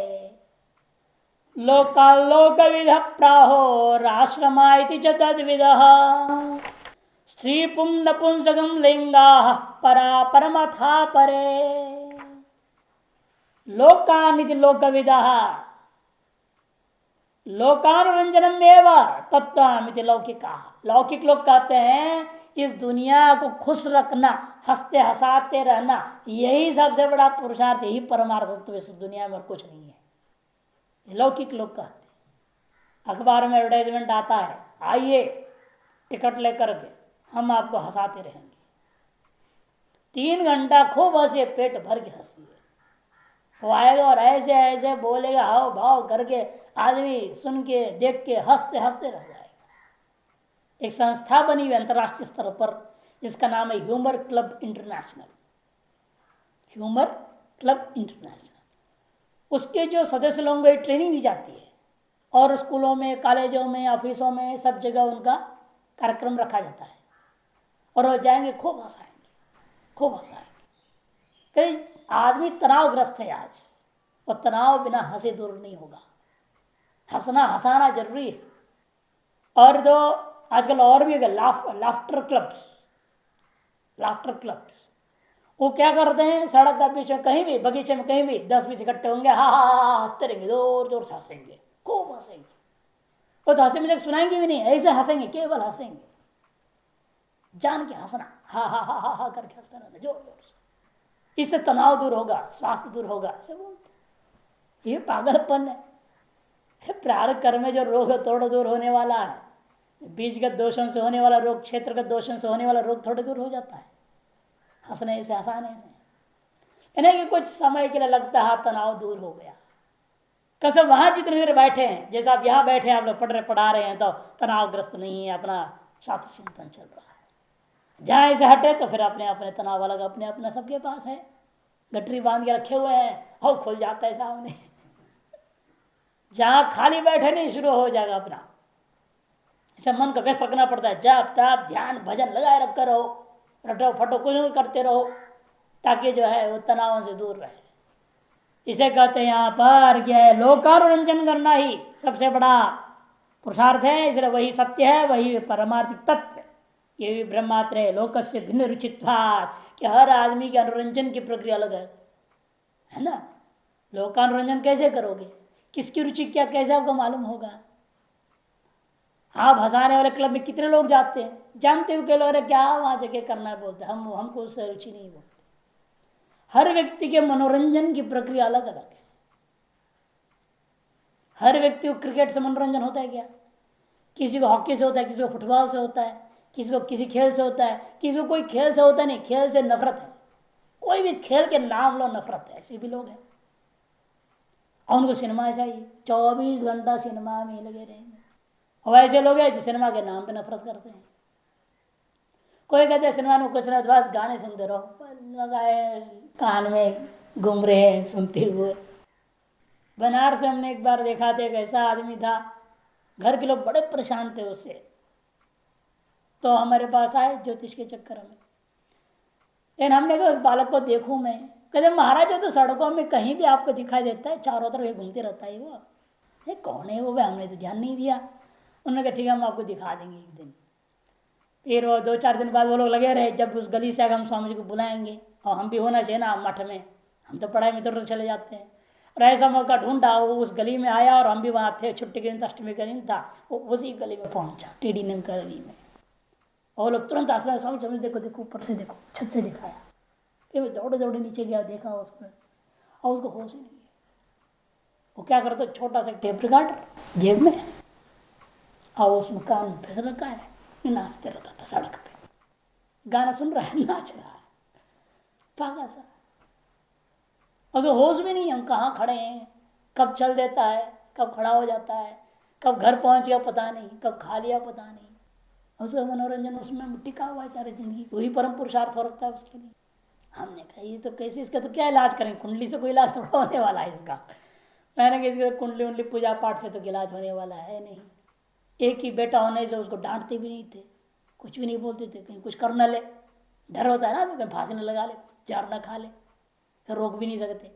लोकालोक विध प्राहो राश्रमा तद्विद स्त्री पुं नपुंसकम लिंगा परा परमथा परे। लोकानिति लोकविदा लोकानुरंजनम एवं तत्वमिति लौकिका। लौकिक लोग कहते हैं इस दुनिया को खुश रखना, हंसते हंसाते रहना, यही सबसे बड़ा पुरुषार्थ, यही परमार्थ तत्व इस दुनिया में और कुछ नहीं है। लौकिक लोग कहते हैं। अखबार में एडवर्टाइजमेंट आता है, आइए टिकट लेकर के हम आपको हंसाते रहेंगे, 3 घंटा खूब हंसे, पेट भर के हंसिए। वो आएगा और ऐसे ऐसे बोलेगा, हाव भाव करके आदमी सुन के देख के हंसते हंसते रह जाएगा। एक संस्था बनी हुई अंतरराष्ट्रीय स्तर पर जिसका नाम है humour club international. Humour club international, उसके जो सदस्य लोगों को ट्रेनिंग दी जाती है और स्कूलों में, कॉलेजों में, ऑफिसों में सब जगह उनका कार्यक्रम रखा जाता है और वो जाएंगे खूब हंसाएंगे, खूब हंसाएंगे। कई आदमी तनावग्रस्त है आज, और तनाव बिना हंसे दूर नहीं होगा। हंसना हंसाना जरूरी है। और जो आजकल और भी लाफ्टर क्लब्स, लाफ्टर क्लब्स, वो क्या करते हैं, सड़क का बीच में कहीं भी, बगीचे में कहीं भी 10-20 इकट्ठे होंगे, हा हा हा हंसते रहेंगे, जोर जोर से हंसेंगे, खूब हंसेंगे। वो तो हंसे मुझे सुनाएंगे भी नहीं, ऐसे हंसेंगे, केवल हंसेंगे, जान के हंसना, हा हा हा हा हा करके हंसते रहना जोर जोर से। इससे तनाव दूर होगा, स्वास्थ्य दूर होगा, ऐसे बोलते। ये पागलपन है। प्राण कर्म में जो रोग है थोड़ा दूर होने वाला है। बीजगत दोषों से होने वाला रोग, क्षेत्रगत दोषों से होने वाला रोग थोड़े दूर हो जाता है, हंसने से, हंसाने से। यानी कि कुछ समय के लिए लगता है तनाव दूर हो गया। कसम वहां जितनी देर बैठे हैं, जैसे आप यहाँ बैठे हैं, आप लोग पढ़ा रहे हैं, तो तनावग्रस्त नहीं है, अपना शास्त्र चिंतन चल रहा है। जहां से हटे तो फिर अपने अपने तनाव अलग, अपने अपना सबके पास है, गठरी बांध के रखे हुए हैं और खुल जाता है सामने। जहां खाली बैठे नहीं, शुरू हो जाएगा अपना। इसे मन को व्यस्त रखना पड़ता है, जब तब ध्यान भजन लगाए रखकर रहो, रटो फटो कुछ करते रहो, ताकि जो है वो तनावों से दूर रहे। इसे कहते हैं यहाँ पर क्या है, लोकानुरंजन करना ही सबसे बड़ा पुरुषार्थ है। इसलिए वही सत्य है, वही परमार्थिक तत्व है। ये भी ब्रह्मात्र है, लोक से भिन्न रुचित्वात्, कि हर आदमी के अनुरंजन की प्रक्रिया अलग है ना। लोकानुरंजन कैसे करोगे, किसकी रुचि क्या, कैसे आपको मालूम होगा। आप हंसाने वाले क्लब में कितने लोग जाते हैं, जानते हो कि लोग क्या वहां जगह करना है, बोलते हमको उससे रुचि नहीं बोलते। हर व्यक्ति के मनोरंजन की प्रक्रिया अलग अलग है। हर व्यक्ति को क्रिकेट से मनोरंजन होता है क्या, किसी को हॉकी से होता है, किसी को फुटबॉल से होता है, किसी को किसी खेल से होता है, किसी को कोई खेल से होता नहीं, खेल से नफरत है। कोई भी खेल के नाम लो, नफरत है, ऐसे भी लोग हैं। और उनको सिनेमा चाहिए, 24 घंटा सिनेमा में लगे रहेंगे। और ऐसे लोग हैं जो सिनेमा के नाम पे नफरत करते हैं। कोई कहते हैं सिनेमा में कुछ ना, बस गाने सुनते रहो, लगाए कान में घूम रहे हैं सुनते हुए। बनारस में हमने एक बार देखा था, एक ऐसा आदमी था, घर के लोग बड़े परेशान थे उससे, तो हमारे पास आए ज्योतिष के चक्कर में। लेकिन हमने कहा उस बालक को देखूं मैं, कहते महाराज तो सड़कों में कहीं भी आपको दिखाई देता है, चारों तरफ घूमते रहता है वो, ये कौन है वो, हमने तो ध्यान नहीं दिया। उन्होंने कहा ठीक है हम आपको दिखा देंगे एक दिन। फिर वो 2-4 दिन बाद वो लोग लगे रहे, जब उस गली से आगे हम स्वामी जी को बुलाएंगे, और हम भी होना चाहिए ना मठ में, हम तो पढ़ाई में इधर चले जाते हैं। और ऐसा मौका ढूंढा, वो उस गली में आया और हम भी वहाँ थे, छुट्टी के दिन, अष्टमी का दिन था, वो उसी गली में पहुंचा, टीडी नंग गली में। और लोग तुरंत आसरा समझ समझ, देखो देखो ऊपर से देखो, छत से दिखाया। फिर दौड़े दौड़े नीचे गया, देखा उसको, और उसको होश ही नहीं है। वो क्या करता, छोटा सा टेप रिकॉर्डर जेब में, और उसमें कान फिसल रखा है, नाचते रहता था सड़क पे, गाना सुन रहा है, नाच रहा है, पागल सा। और तो होश भी नहीं, हम कहाँ खड़े हैं, कब चल देता है, कब खड़ा हो जाता है, कब घर पहुंच गया पता नहीं, कब खा लिया पता नहीं। उसका मनोरंजन उसमें टिका हुआ है सारी जिंदगी, वही परम पुरुषार्थ हो रखा है उसके लिए। हमने कहा ये तो कैसे, इसका तो क्या इलाज करें, कुंडली से कोई इलाज थोड़ा होने वाला है इसका। मैंने कहा इसका कुंडली उंडली पूजा पाठ से तो इलाज होने वाला है नहीं। एक ही बेटा होने से उसको डांटते भी नहीं थे, कुछ भी नहीं बोलते थे, कहीं कुछ कर न ले, डर होता है ना, कहीं फांसी न लगा ले, जार न खा ले, तो रोक भी नहीं सकते।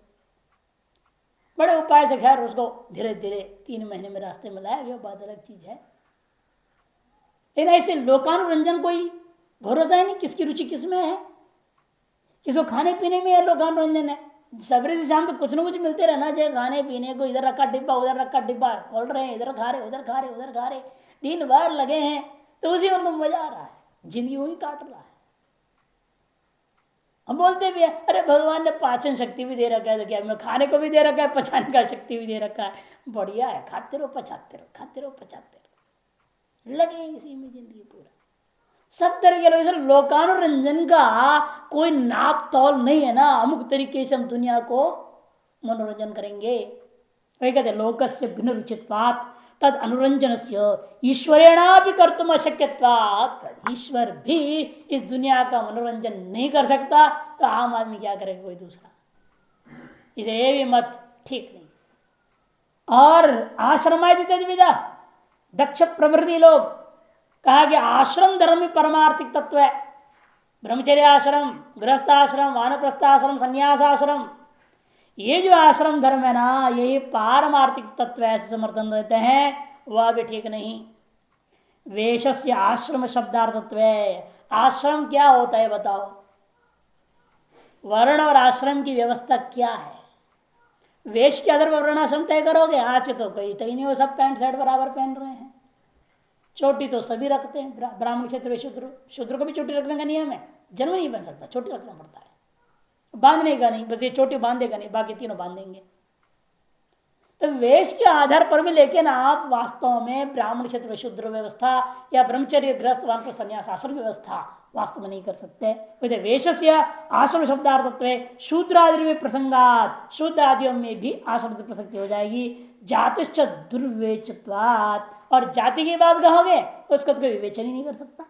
बड़े उपाय से खैर उसको धीरे धीरे 3 महीने में रास्ते में लाया गया, बात अलग चीज है। लेकिन ऐसे लोकानुरंजन कोई भरोसा ही नहीं, किसकी रुचि किस में है। किसको खाने पीने में है लोकानुरंजन है, सवेरे से शाम तक कुछ ना कुछ मिलते रहना चाहिए खाने पीने को, इधर रखा डिब्बा उधर रखा डिब्बा, खोल रहे हैं, इधर खा रहे उधर खा रहे उधर खा रहे, दिन भर लगे हैं, तो उसी में तो मजा आ रहा है, जिंदगी वही काट रहा है। हम बोलते भी है अरे भगवान ने पाचन शक्ति भी दे रखा है, तो क्या मैं खाने को भी दे रखा है, पचाने का शक्ति भी दे रखा है, बढ़िया है, खाते रहो पचाते रहो, खाते रहो पचाते रहो, लगे इसी में जिंदगी पूरा। सब तरह के लोग, लोकानुरंजन का कोई नाप तौल नहीं है ना, अमुक तरीके से हम दुनिया को मनोरंजन करेंगे। वही कहते लोकस्य भिन्न रुचित्वात् तद अनुरंजन से ईश्वरेणा भी कर तुम अशक्यत्वात्, ईश्वर भी इस दुनिया का मनोरंजन नहीं कर सकता, तो आम आदमी क्या करेगा कोई दूसरा, इसे ये भी मत ठीक नहीं। और आश्रमादि विदा दक्ष प्रवृत्ति लोग, कहा कि आश्रम धर्म में परमार्थिक तत्व है। ब्रह्मचर्य आश्रम, गृहस्थ आश्रम, वानप्रस्थ आश्रम, संन्यास आश्रम, ये जो आश्रम धर्म है ना, यही पारमार्थिक तत्व ऐसे समर्थन देते हैं, वह भी ठीक नहीं। वेश से आश्रम शब्दार्थत्व है, आश्रम क्या होता है बताओ, वर्ण और आश्रम की व्यवस्था क्या है। वेश के आधार पर वर्णाश्रम तय करोगे, आज तो कोई तय नहीं हो, सब पैंट शर्ट बराबर पहन रहे हैं। चोटी तो सभी रखते हैं, ब्राह्मण क्षेत्र में शूद्र, शूद्र को भी चोटी रखने का नियम है, जन्म नहीं बन सकता, चोटी रखना पड़ता है। बांधने का नहीं, बस ये चोटी बांधेगा नहीं, बाकी तीनों बांधेंगे। तो वेश के आधार पर भी, लेकिन आप वास्तव में ब्राह्मण क्षेत्र शूद्र व्यवस्था या ब्रह्मचर्य ग्रस्त वान संन्यास आश्रम व्यवस्था वास्तव में नहीं कर सकते। वेश से आश्रम शब्दार्थत्व शूद्रादि प्रसंगात, शूद्र आदियों में भी आश्रम प्रसक्ति हो जाएगी। जातिश्च दुर्वेचत्वात्, और जाति की बात कहोगे उसका तो कोई विवेचन ही नहीं कर सकता।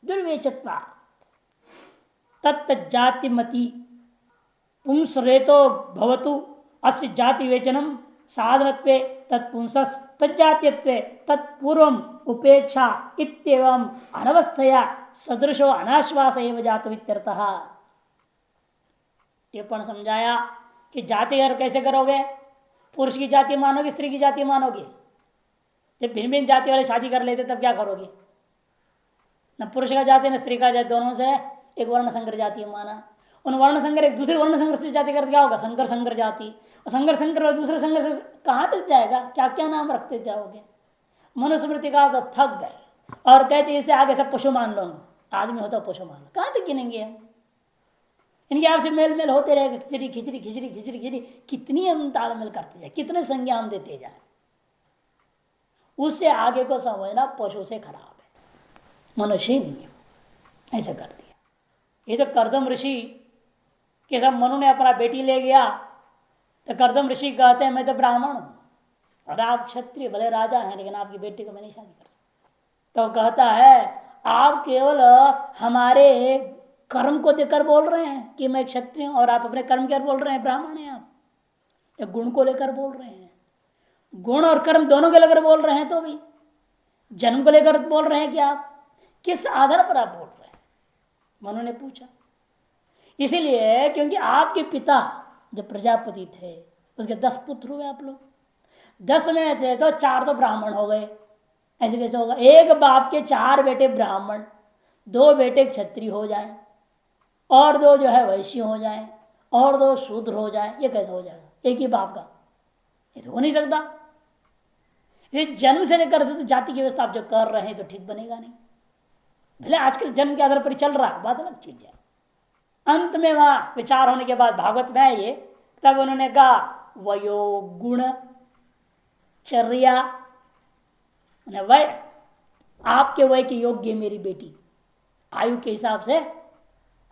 दुर्वेचत्वात् तत्त जातिमति पुंसरेतो भवतु अस्य जाति विवेचनम साधनत्वे तत्पुंसस् तज्जातीयत्वे तत्पूर्वम उपेक्षा इत्येवं अनवस्थया सदृशो अनाश्वास एव जातु इत्यर्थः। टिप्पण समझाया कि जाति अगर कैसे करोगे, पुरुष की जाति मानोगे स्त्री की जाति मानोगे? जब भिन्न भिन्न जाति वाले शादी कर लेते तब क्या करोगे? न पुरुष का जाति न स्त्री का जाति, दोनों से एक वर्ण संकर जाति माना। उन वर्ण संकर एक दूसरे वर्ण संकर से जाति करते क्या होगा? संकर संकर जाति। और संकर संकर और दूसरे संकर से कहाँ तक जाएगा? क्या क्या नाम रखते जाओगे? मनुस्मृति का तो थक गए और कहते इसे आगे सब पशु मान लो, आदमी होता पशु मान लो, कहाँ तक गिनेंगे हम? इनके आपसे मेल मेल होते रहेगा, खिचड़ी खिचड़ी खिचड़ी खिचड़ी खिचड़ी, कितनी हम तालमेल करते जाए, कितने संज्ञा हम देते जाए, उससे आगे को समझना पशु से खराब है, मनुष्य नहीं। ऐसा कर दिया। ये तो कर्दम ऋषि के सब मनु ने अपना बेटी ले गया, तो कर्दम ऋषि कहते हैं मैं तो ब्राह्मण हूं और आप क्षत्रिय, भले राजा हैं लेकिन आपकी बेटी को मैं नहीं शादी कर सकता। तो कहता है आप केवल हमारे कर्म को देकर बोल रहे हैं कि मैं क्षत्रिय हूं, और आप अपने कर्म क्या बोल रहे हैं ब्राह्मण हैं आप, या गुण को लेकर बोल रहे हैं? गुण और कर्म दोनों को लेकर बोल रहे हैं, तो भी जन्म को लेकर बोल रहे हैं कि आप किस आधार पर आप बोल रहे हैं? मनु ने पूछा। इसीलिए क्योंकि आपके पिता जो प्रजापति थे उसके 10 पुत्र हुए, आप लोग 10 में थे तो 4 तो ब्राह्मण हो गए। ऐसे कैसे होगा? एक बाप के 4 बेटे ब्राह्मण, 2 बेटे क्षत्रिय हो जाएं और 2 जो है वैश्य हो जाएं और 2 शूद्र हो जाएं, ये कैसे हो जाएगा एक ही बाप का? ये तो हो नहीं सकता। ये जन्म से लेकर तो जाति की व्यवस्था आप जो कर रहे हैं तो ठीक बनेगा नहीं। भले आजकल जन्म के आधार पर चल रहा है, बात अलग चीज है। अंत में वहां विचार होने के बाद भागवत में है ये, तब उन्होंने कहा वयो गुण चर्या, वय आपके वय के योग्य मेरी बेटी, आयु के हिसाब से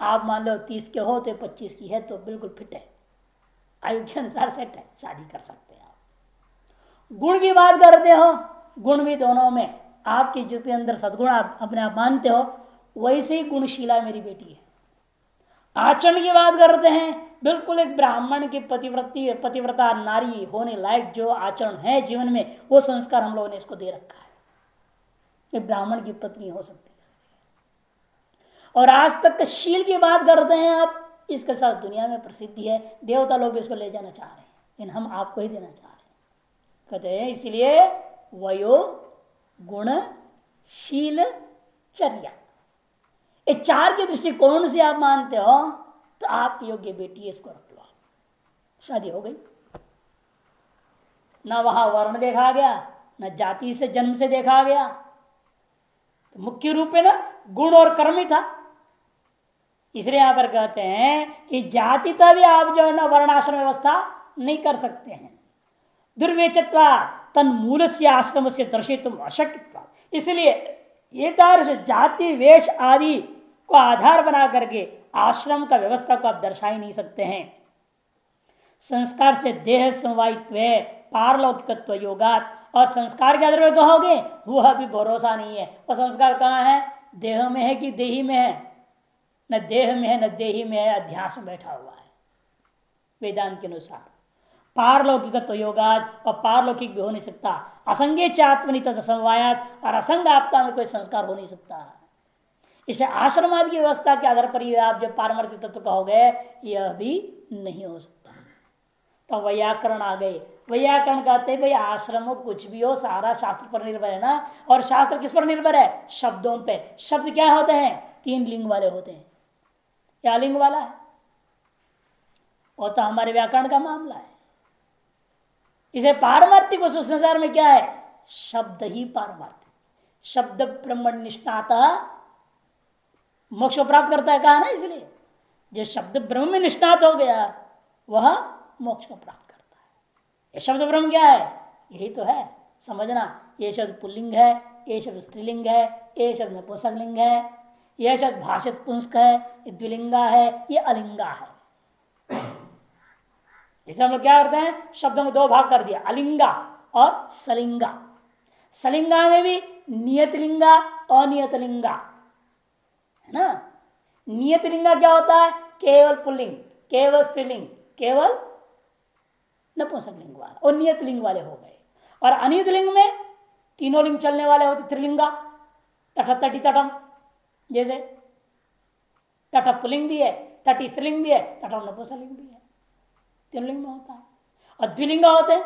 आप मान लो 30 के हो तो 25 की है तो बिल्कुल फिट है, आयु के अनुसार सेट है, शादी कर सकते हैं आप। गुण की बात करते हो, गुण भी दोनों में आपके जिसके अंदर सद्गुण आप अपने आप मानते हो वैसे ही गुणशीला मेरी बेटी है। आचरण की बात करते हैं, बिल्कुल एक ब्राह्मण की पतिव्रता नारी होने लायक जो आचरण है जीवन में, वो संस्कार हम लोगों ने इसको दे रखा है कि ब्राह्मण की पत्नी हो सकती है। और आज तक का शील की बात करते हैं आप, इसके साथ दुनिया में प्रसिद्धि है, देवता लोग भी इसको ले जाना चाह रहे हैं, लेकिन हम आपको ही देना चाह रहे हैं। कहते हैं इसलिए वयो गुण शील चर्या, ये 4 के दृष्टिकोण से आप मानते हो तो आपकी योग्य बेटी है, इसको रख लो, शादी हो गई। न वहां वर्ण देखा गया, न जाति से जन्म से देखा गया, तो मुख्य रूप में ना गुण और कर्म ही था। इसलिए यहां पर कहते हैं कि जाति का भी आप जो है ना वर्णाश्रम व्यवस्था नहीं कर सकते हैं। दुर्वेचत्वा तन मूल से आश्रम से दर्शित अशक्य, इसलिए ये दर्श जाति वेश आदि को आधार बना करके आश्रम का व्यवस्था को आप दर्शा ही नहीं सकते हैं। संस्कार से देह समवायित्व पारलौकिकत्व योगात, और संस्कार के आधार पर कहोगे वह अभी भरोसा नहीं है। वो संस्कार कहाँ है? देह में है कि देही में है? न देह में है न देही में है, अध्यास में बैठा हुआ है वेदांत के अनुसार। पारलौकिकत्व योगात, और पारलौकिक भी हो नहीं सकता। असंगे चात्मनि तद समवायात, और असंग आपदा में कोई संस्कार हो नहीं सकता। इसे आश्रमादि की व्यवस्था के आधार पर ही आप जब पारमार्थिक तत्व कहोगे यह भी नहीं हो सकता। तो वैयाकरण आ गए। वैयाकरण कहते हैं भाई आश्रम हो कुछ भी हो सारा शास्त्र पर निर्भर है ना, और शास्त्र किस पर निर्भर है? शब्दों पे। शब्द क्या होते हैं? 3 लिंग वाले होते हैं। क्या लिंग वाला है? वो तो हमारे व्याकरण का मामला है। इसे पारमार्थिक उस संसार में क्या है? शब्द ही पारमार्थिक। शब्द ब्रह्मण निष्णात मोक्ष प्राप्त करता है, कहा ना। इसलिए जो शब्द ब्रह्म में निष्णात हो गया वह मोक्ष को प्राप्त करता है। ये शब्द ब्रह्म क्या है? यही तो है, समझना। ये शब्द पुल्लिंग है, ये शब्द स्त्रीलिंग है, ये शब्द नपुंसकलिंग है, यह शब्द भाषित पुंस्क है, ये द्विलिंगा है, ये अलिंगा है। इसे हम लोग क्या करते हैं, शब्दों को दो भाग कर दिया, अलिंगा और सलिंगा। सलिंगा में भी नियत लिंगा, अनियत लिंगा, है ना। नियत लिंगा क्या होता है? केवल पुल्लिंग, केवल स्त्रीलिंग, केवल नपुंसकलिंग वाला, और नियत लिंग वाले हो गए। और अनियत लिंग में तीनों लिंग चलने वाले होते, त्रिलिंगा, तट तटी तटम, जैसे तट पुल्लिंग भी है, तटी स्त्रीलिंग भी है, तटम नपुंसकलिंग भी है, तीन लिंग में होता है। और द्विलिंगा होते हैं,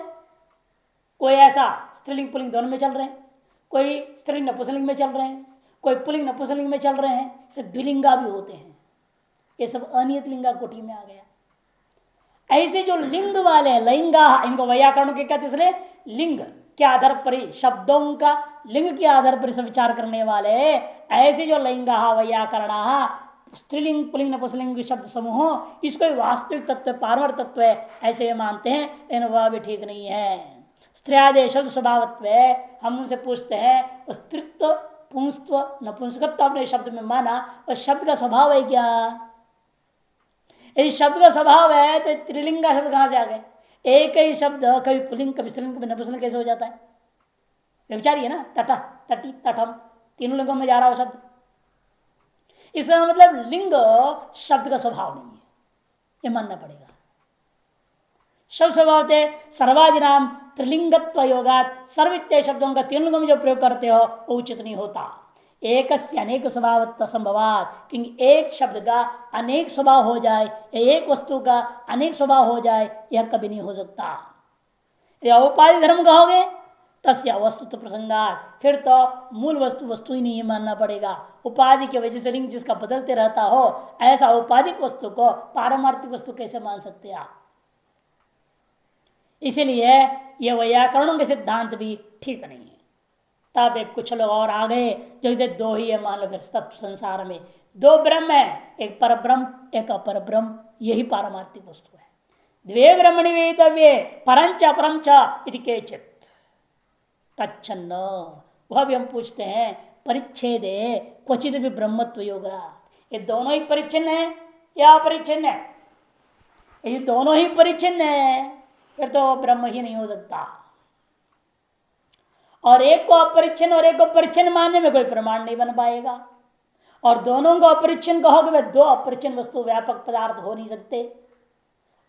कोई ऐसा स्त्रीलिंग पुल्लिंग दोनों में चल रहे हैं, कोई स्त्रीलिंग नपुंसकलिंग में चल रहे हैं, कोई पुल्लिंग नपुंसकलिंग में चल रहे हैं, से द्विलिंगा भी होते हैं। ये सब अनियत लिंगा कोटि में आ गया। ऐसे जो लिंग वाले हैं, लैंगा, इनको वैयाकरण के कहते, इसलिए लिंग के आधार पर ही, शब्दों का लिंग के आधार पर विचार करने वाले ऐसे जो लैंगा वैयाकरण, स्त्रीलिंग पुल्लिंग नपुंसकलिंग शब्द समूह, इसको वास्तविक तत्व पारमार्थ तत्व है ऐसे मानते हैं, लेकिन वह भी ठीक नहीं है। स्त्रियादि शब्द स्वभावत्व है, हम उनसे पूछते हैं स्त्रीत्व पुंस्त्व नपुंसकत्व अपने शब्द में माना, और शब्द का स्वभाव है क्या? यदि शब्द का स्वभाव है तो त्रिलिंग का शब्द कहां से आ गए? एक ही शब्द कभी पुल्लिंग, कभी स्त्रीलिंग, कभी नपुंसकलिंग कैसे हो जाता है? विचारिए ना, तट तटी तटम, तीनों लिंगों में जा रहा हो शब्द। इसका मतलब लिंग शब्द का स्वभाव नहीं है, ये मानना पड़ेगा। शब्द स्वभाव थे सर्वादि नाम त्रिलिंगत्व योगात, सर्वित्य शब्दों का तीन लिंगों में जो प्रयोग करते हो वो उचित नहीं होता। एक अनेक स्वभाव संभवात, क्योंकि एक शब्द का अनेक स्वभाव हो जाए, एक वस्तु का अनेक स्वभाव हो जाए, यह कभी नहीं हो सकता। यदि औपाधि धर्म कहोगे तस्य वस्तु तो प्रसंगात, फिर तो मूल वस्तु वस्तु ही नहीं मानना पड़ेगा। उपाधि की वजह से लिंग जिसका बदलते रहता हो, ऐसा औपाधिक वस्तु को पारमार्थिक वस्तु कैसे मान सकते आप? इसीलिए यह वैयाकरणों के सिद्धांत भी ठीक नहीं है। तब एक कुछ लोग और आ गए जो इधर दो ही है, मान लो फिर तत्व संसार में दो ब्रह्म है, एक पर ब्रह्म एक अपर ब्रह्म, यही पारमार्थिक वस्तु है। द्वे ब्रह्मणि वेतव्ये परंच अपरम च इति केचित् तच्छन्न, वह भी हम पूछते हैं परिच्छेदे क्वचित भी ब्रह्मत्व योगा, ये दोनों ही परिच्छिन्न है या अपरिच्छिन्न है? ये दोनों ही परिच्छिन्न है, फिर तो ब्रह्म ही नहीं हो सकता। और एक को अपरिच्छिन्न और एक को परिच्छिन्न मानने में कोई प्रमाण नहीं बन पाएगा। और दोनों को अपरिच्छिन्न कहोगे, वे दो अपरिच्छिन्न वस्तु व्यापक पदार्थ हो नहीं सकते।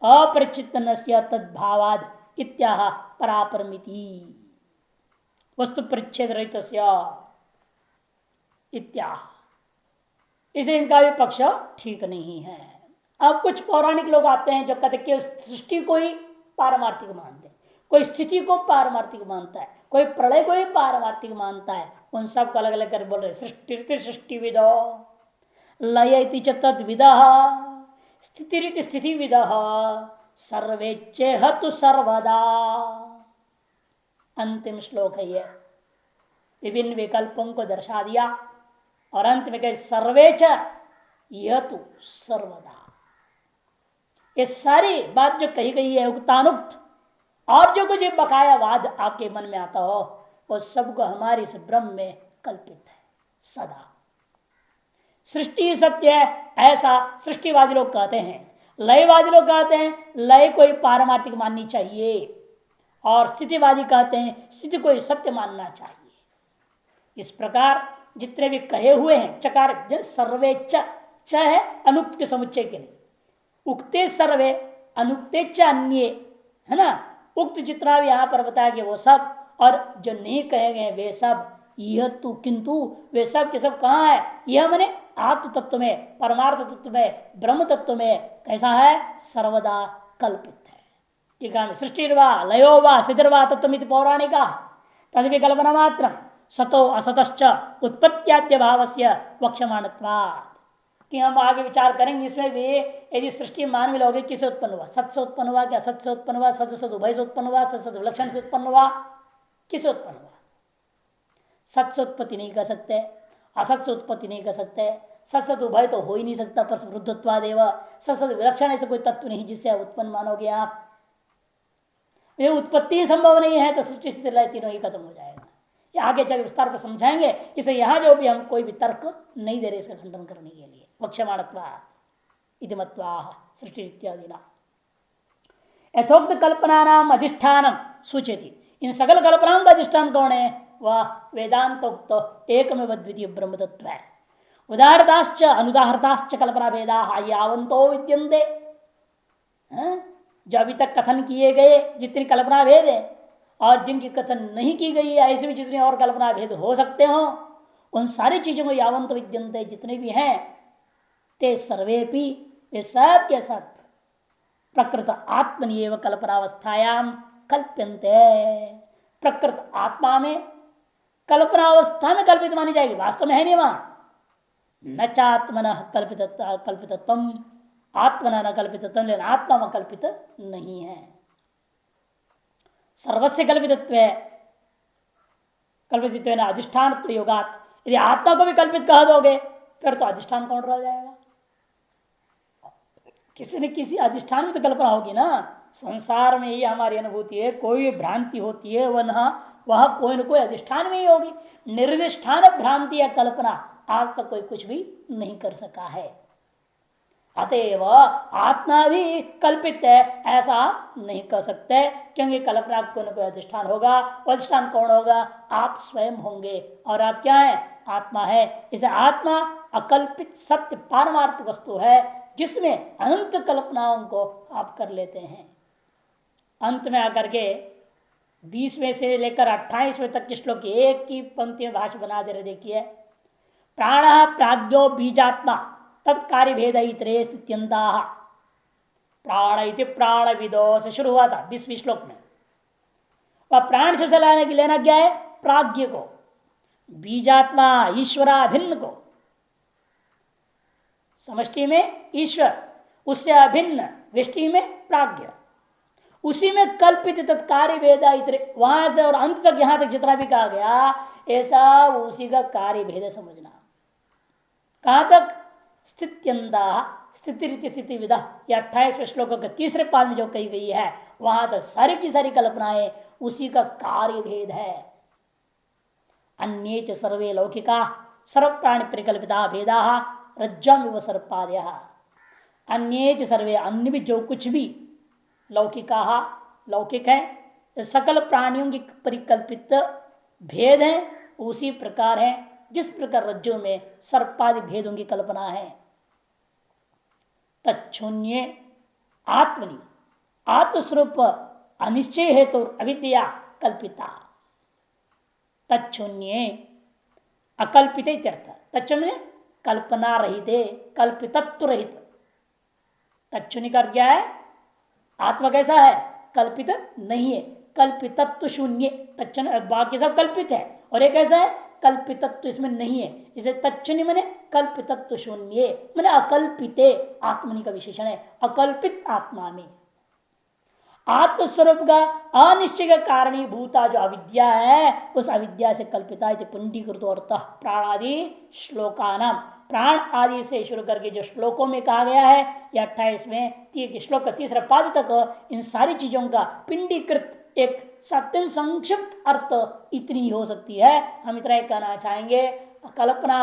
अपरिच्छिन्न तद्भावाद इत्याह परापरमिति वस्तु परिच्छेद रहित इत्याह, इसलिए इनका भी पक्ष ठीक नहीं है। अब कुछ पौराणिक लोग आते हैं जो कहते कि सृष्टि को ही पारमार्थिक मानते हैं, कोई स्थिति को पारमार्थिक मानता है, कोई प्रलय को ही पारमार्थिक मानता है। उन सब को अलग अलग कर बोल रहे सृष्टि सृष्टि विदो, लय तद विदा, स्थिति स्थिति विद, सर्वेच्चेहतु सर्वदा। अंतिम श्लोक है ये, विभिन्न विकल्पों को दर्शा दिया और अंत में कहे सर्वेच यह तो सर्वदा। ये सारी बात जो कही गई है उक्तानुक्त, और जो कुछ बकाया वाद आपके मन में आता हो वो सबको हमारे इस ब्रह्म में कल्पित है सदा। सृष्टि सत्य है ऐसा सृष्टिवादी लोग कहते हैं, लयवादी लोग कहते हैं लय को ही पारमार्थिक माननी चाहिए, और स्थितिवादी कहते हैं स्थिति को ही सत्य मानना चाहिए। इस प्रकार जितने भी कहे हुए हैं चकार सर्वे च है अनुक्त के समुच्चय के लिए, उक्ते सर्वे अनुक्ते च अन्य, है ना। उक्त जितना भी यहां पर बताया गया वो सब, और जो नहीं कहे गए वे सब, यह तो किंतु वे सब के सब कहाँ है? यह मैंने आत्म तत्व में, परमार्थ तत्व में, ब्रह्म तत्व में कैसा है? सर्वदा कल्पित है। ठीक है, सृष्टिर्वा लयो वा सिद्धिर्वा तत्व पौराणिका तदपि कल्पना मात्र सतो असतश्च उत्पत्त्याद्य भावस्य वक्षमाणत्वात्। कि हम आगे विचार करेंगे इसमें भी, यदि सृष्टि मान में लोगे किसे उत्पन्न हुआ? सत से उत्पन्न हुआ क्या? सत से उत्पन्न हुआ, सत सत उभय से उत्पन्न हुआ, सत सत विलक्षण से उत्पन्न हुआ, किसे उत्पन्न हुआ? सत से उत्पत्ति नहीं कर सकते, असत से उत्पत्ति नहीं कर सकते, सत्सत उभय तो हो ही नहीं सकता, पर वृद्धत्वादेव सत्सत विलक्षण ऐसे कोई तत्व नहीं जिससे उत्पन्न मानोगे आप। ये उत्पत्ति संभव नहीं है तो सृष्टि स्थिति लय तीनों ही खत्म हो जाएगा। ये आगे चल विस्तार पर समझाएंगे। इसे यहां जो भी हम कोई भी तर्क नहीं दे रहे इसका खंडन करने के लिए। वक्षमाणत्वा इतिमत्वा सृष्टि इत्यादि ना यथोक्त कल्पना नाम अधिष्ठान सूचयति। इन सकल कल्पनाओं का अधिष्ठान कौन है? वह वेदांतोक्त एकमेव द्वितीय ब्रह्म तत्व है। उदाहरताश्च अनुदाहरताश्च कल्पना भेदा यावंतो विद्यन्ते। जो अभी तक कथन किए गए जितनी कल्पना भेद है और जिनकी कथन नहीं की गई है ऐसे भी जितने और कल्पना भेद हो सकते हो, उन सारी चीजों को यावंत विद्यन्ते जितने भी हैं ते सर्वेपि वे सब के सब प्रकृत आत्मनिएव कल्पनावस्थायाम कल्प्यन्ते। प्रकृत आत्मा में कल्पनावस्था में कल्पित मानी जाएगी, वास्तव में है नहीं वहां। न चात्मन कल्पितत्वम आत्मना न कल्पितत्व, लेकिन आत्मा में कल्पित नहीं है। सर्वस्य कल्पितत्व है, कल्पित अधिष्ठान योगात। यदि आत्मा को भी कल्पित कह दोगे फिर तो अधिष्ठान कौन रह जाएगा? किसी न किसी अधिष्ठान में तो कल्पना होगी ना। संसार में ही हमारी अनुभूति है, कोई भ्रांति होती है वह कोई न कोई अधिष्ठान में ही होगी। निर्दिष्ठान भ्रांति या कल्पना आज तक कोई कुछ भी नहीं कर सका है। अतएव आत्मा भी कल्पित है ऐसा आप नहीं कह सकते, क्योंकि कल्पना कोई न कोई अधिष्ठान होगा। अधिष्ठान कौन होगा? आप स्वयं होंगे, और आप क्या है? आत्मा है। इसे आत्मा अकल्पित सत्य पारमार्थिक वस्तु है जिसमें अनंत कल्पनाओं को आप कर लेते हैं। अंत में आकर के 20वें से लेकर 28वें तक के श्लोक की एक की पंक्ति में भाष्य बना दे रहे। देखिए, प्राण प्राज्ञो बीजात्मा तत्कार्य भेद इतरे स्थित्यंता। प्राण इति प्राण विदो से शुरू हुआ था 20वें श्लोक में। वह प्राण से लाने की लेना क्या है? प्राज्ञ को, बीजात्मा ईश्वराभिन्न को, समष्टि में ईश्वर, उससे अभिन्न व्यष्टि में प्राज्ञ, उसी में कल्पित तत्कार्य भेदा इतरे। वहां से और अंत तक यहां तक जितना भी कहा गया ऐसा उसी का कार्य भेद समझना। कहां तक? स्थित्यंता स्थिति विधा, यह 28वें श्लोक के तीसरे पाद में जो कही गई है वहां तक सारी की सारी कल्पनाएं उसी का कार्य भेद है। अन्ये च सर्वे लौकिका सर्व प्राणी परिकल्पिता भेदा रज्जम सर्पादय। अन्ये च सर्वे, अन्य भी जो कुछ भी लौकिका लौकिक है, सकल प्राणियों की परिकल्पित भेद है उसी प्रकार है जिस प्रकार रज्जु में सर्पादि भेदों की कल्पना है। तच्छून्य आत्मनि आत्मस्वरूप अनिश्चय हेतु तो अविद्या कल्पिता। तच्छून्य अकल्पित इत्यर्थ। तच्छून्य कल्पना रहित, कल्पितत्व रहित। तच्छून्य का अर्थ क्या है? आत्मा कैसा है? कल्पित नहीं है, कल्पितत्व शून्य। तच्छून्य बाकी सब कल्पित है और एक ऐसा है कल्पितत्व इसमें नहीं है। इसे तच्छुन्य मैंने कल्पितत्व शून्य, मैंने अकल्पिते आत्मनि का विशेषण है। अकल्पित आत्मा में आत्मस्वरूप का अनिश्चय का कारणीभूता जो अविद्या है उस अविद्या से कल्पिता पुंडीकृत अर्थ प्राणादि श्लोकानाम। प्राण आदि से शुरू करके जो श्लोकों में कहा गया है या 28वें श्लोक का तीसरा पाद तक इन सारी चीजों का पिंडीकृत एक सत्य संक्षिप्त अर्थ इतनी हो सकती है। हम इतना ही कहना चाहेंगे, कल्पना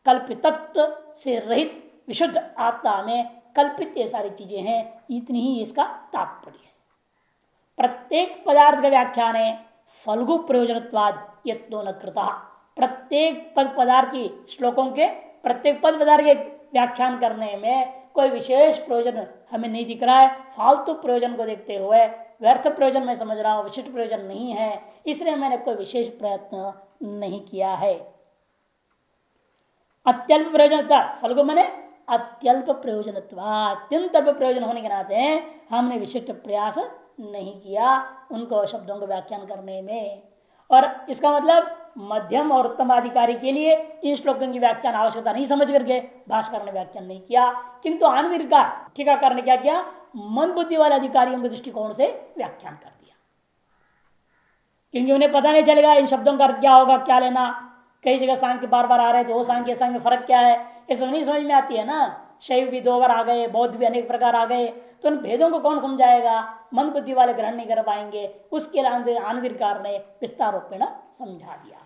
कल्पितत्व से रहित विशुद्ध आत्मा में कल्पित ये सारी चीजें हैं, इतनी ही इसका तात्पर्य है। प्रत्येक पदार्थ का व्याख्यान है फलगु प्रयोजनत्वाद यत्नो न कृता। प्रत्येक पद पदार्थ की श्लोकों के प्रत्येक पद पदार्थ के व्याख्यान करने में कोई विशेष प्रयोजन हमें नहीं दिख रहा है। फालतू प्रयोजन को देखते हुए व्यर्थ प्रयोजन मैं समझ रहा हूं, विशिष्ट प्रयोजन नहीं है, इसलिए मैंने कोई विशेष प्रयत्न नहीं किया है। अत्यल्प प्रयोजनता फलगु मैंने अत्यल्प प्रयोजनत्व, अत्यंत अल्प प्रयोजन होने के नाते हमने विशिष्ट प्रयास नहीं किया उनको शब्दों को व्याख्यान करने में। और इसका मतलब मध्यम और उत्तम अधिकारी के लिए इन श्लोकों की व्याख्यान आवश्यकता नहीं समझ करके भाष्कर ने व्याख्यान नहीं किया, किंतु आनंदकार टीकाकार ने क्या किया? मन बुद्धि वाले अधिकारियों के दृष्टिकोण से व्याख्यान कर दिया, क्योंकि उन्हें पता नहीं चलेगा इन शब्दों का अर्थ क्या होगा, क्या लेना। कई जगह सांख्य बार बार आ रहे हैं, तो वो सांख्य संग में फर्क क्या है, ये सब नहीं समझ में आती है ना। शैव भी 2 बार आ गए, बौद्ध भी अनेक प्रकार आ गए, तो उन भेदों को कौन समझाएगा, मंद बुद्धि वाले ग्रहण नहीं कर पाएंगे। उसके लिए आनंदकार ने विस्तार रूप में समझा दिया।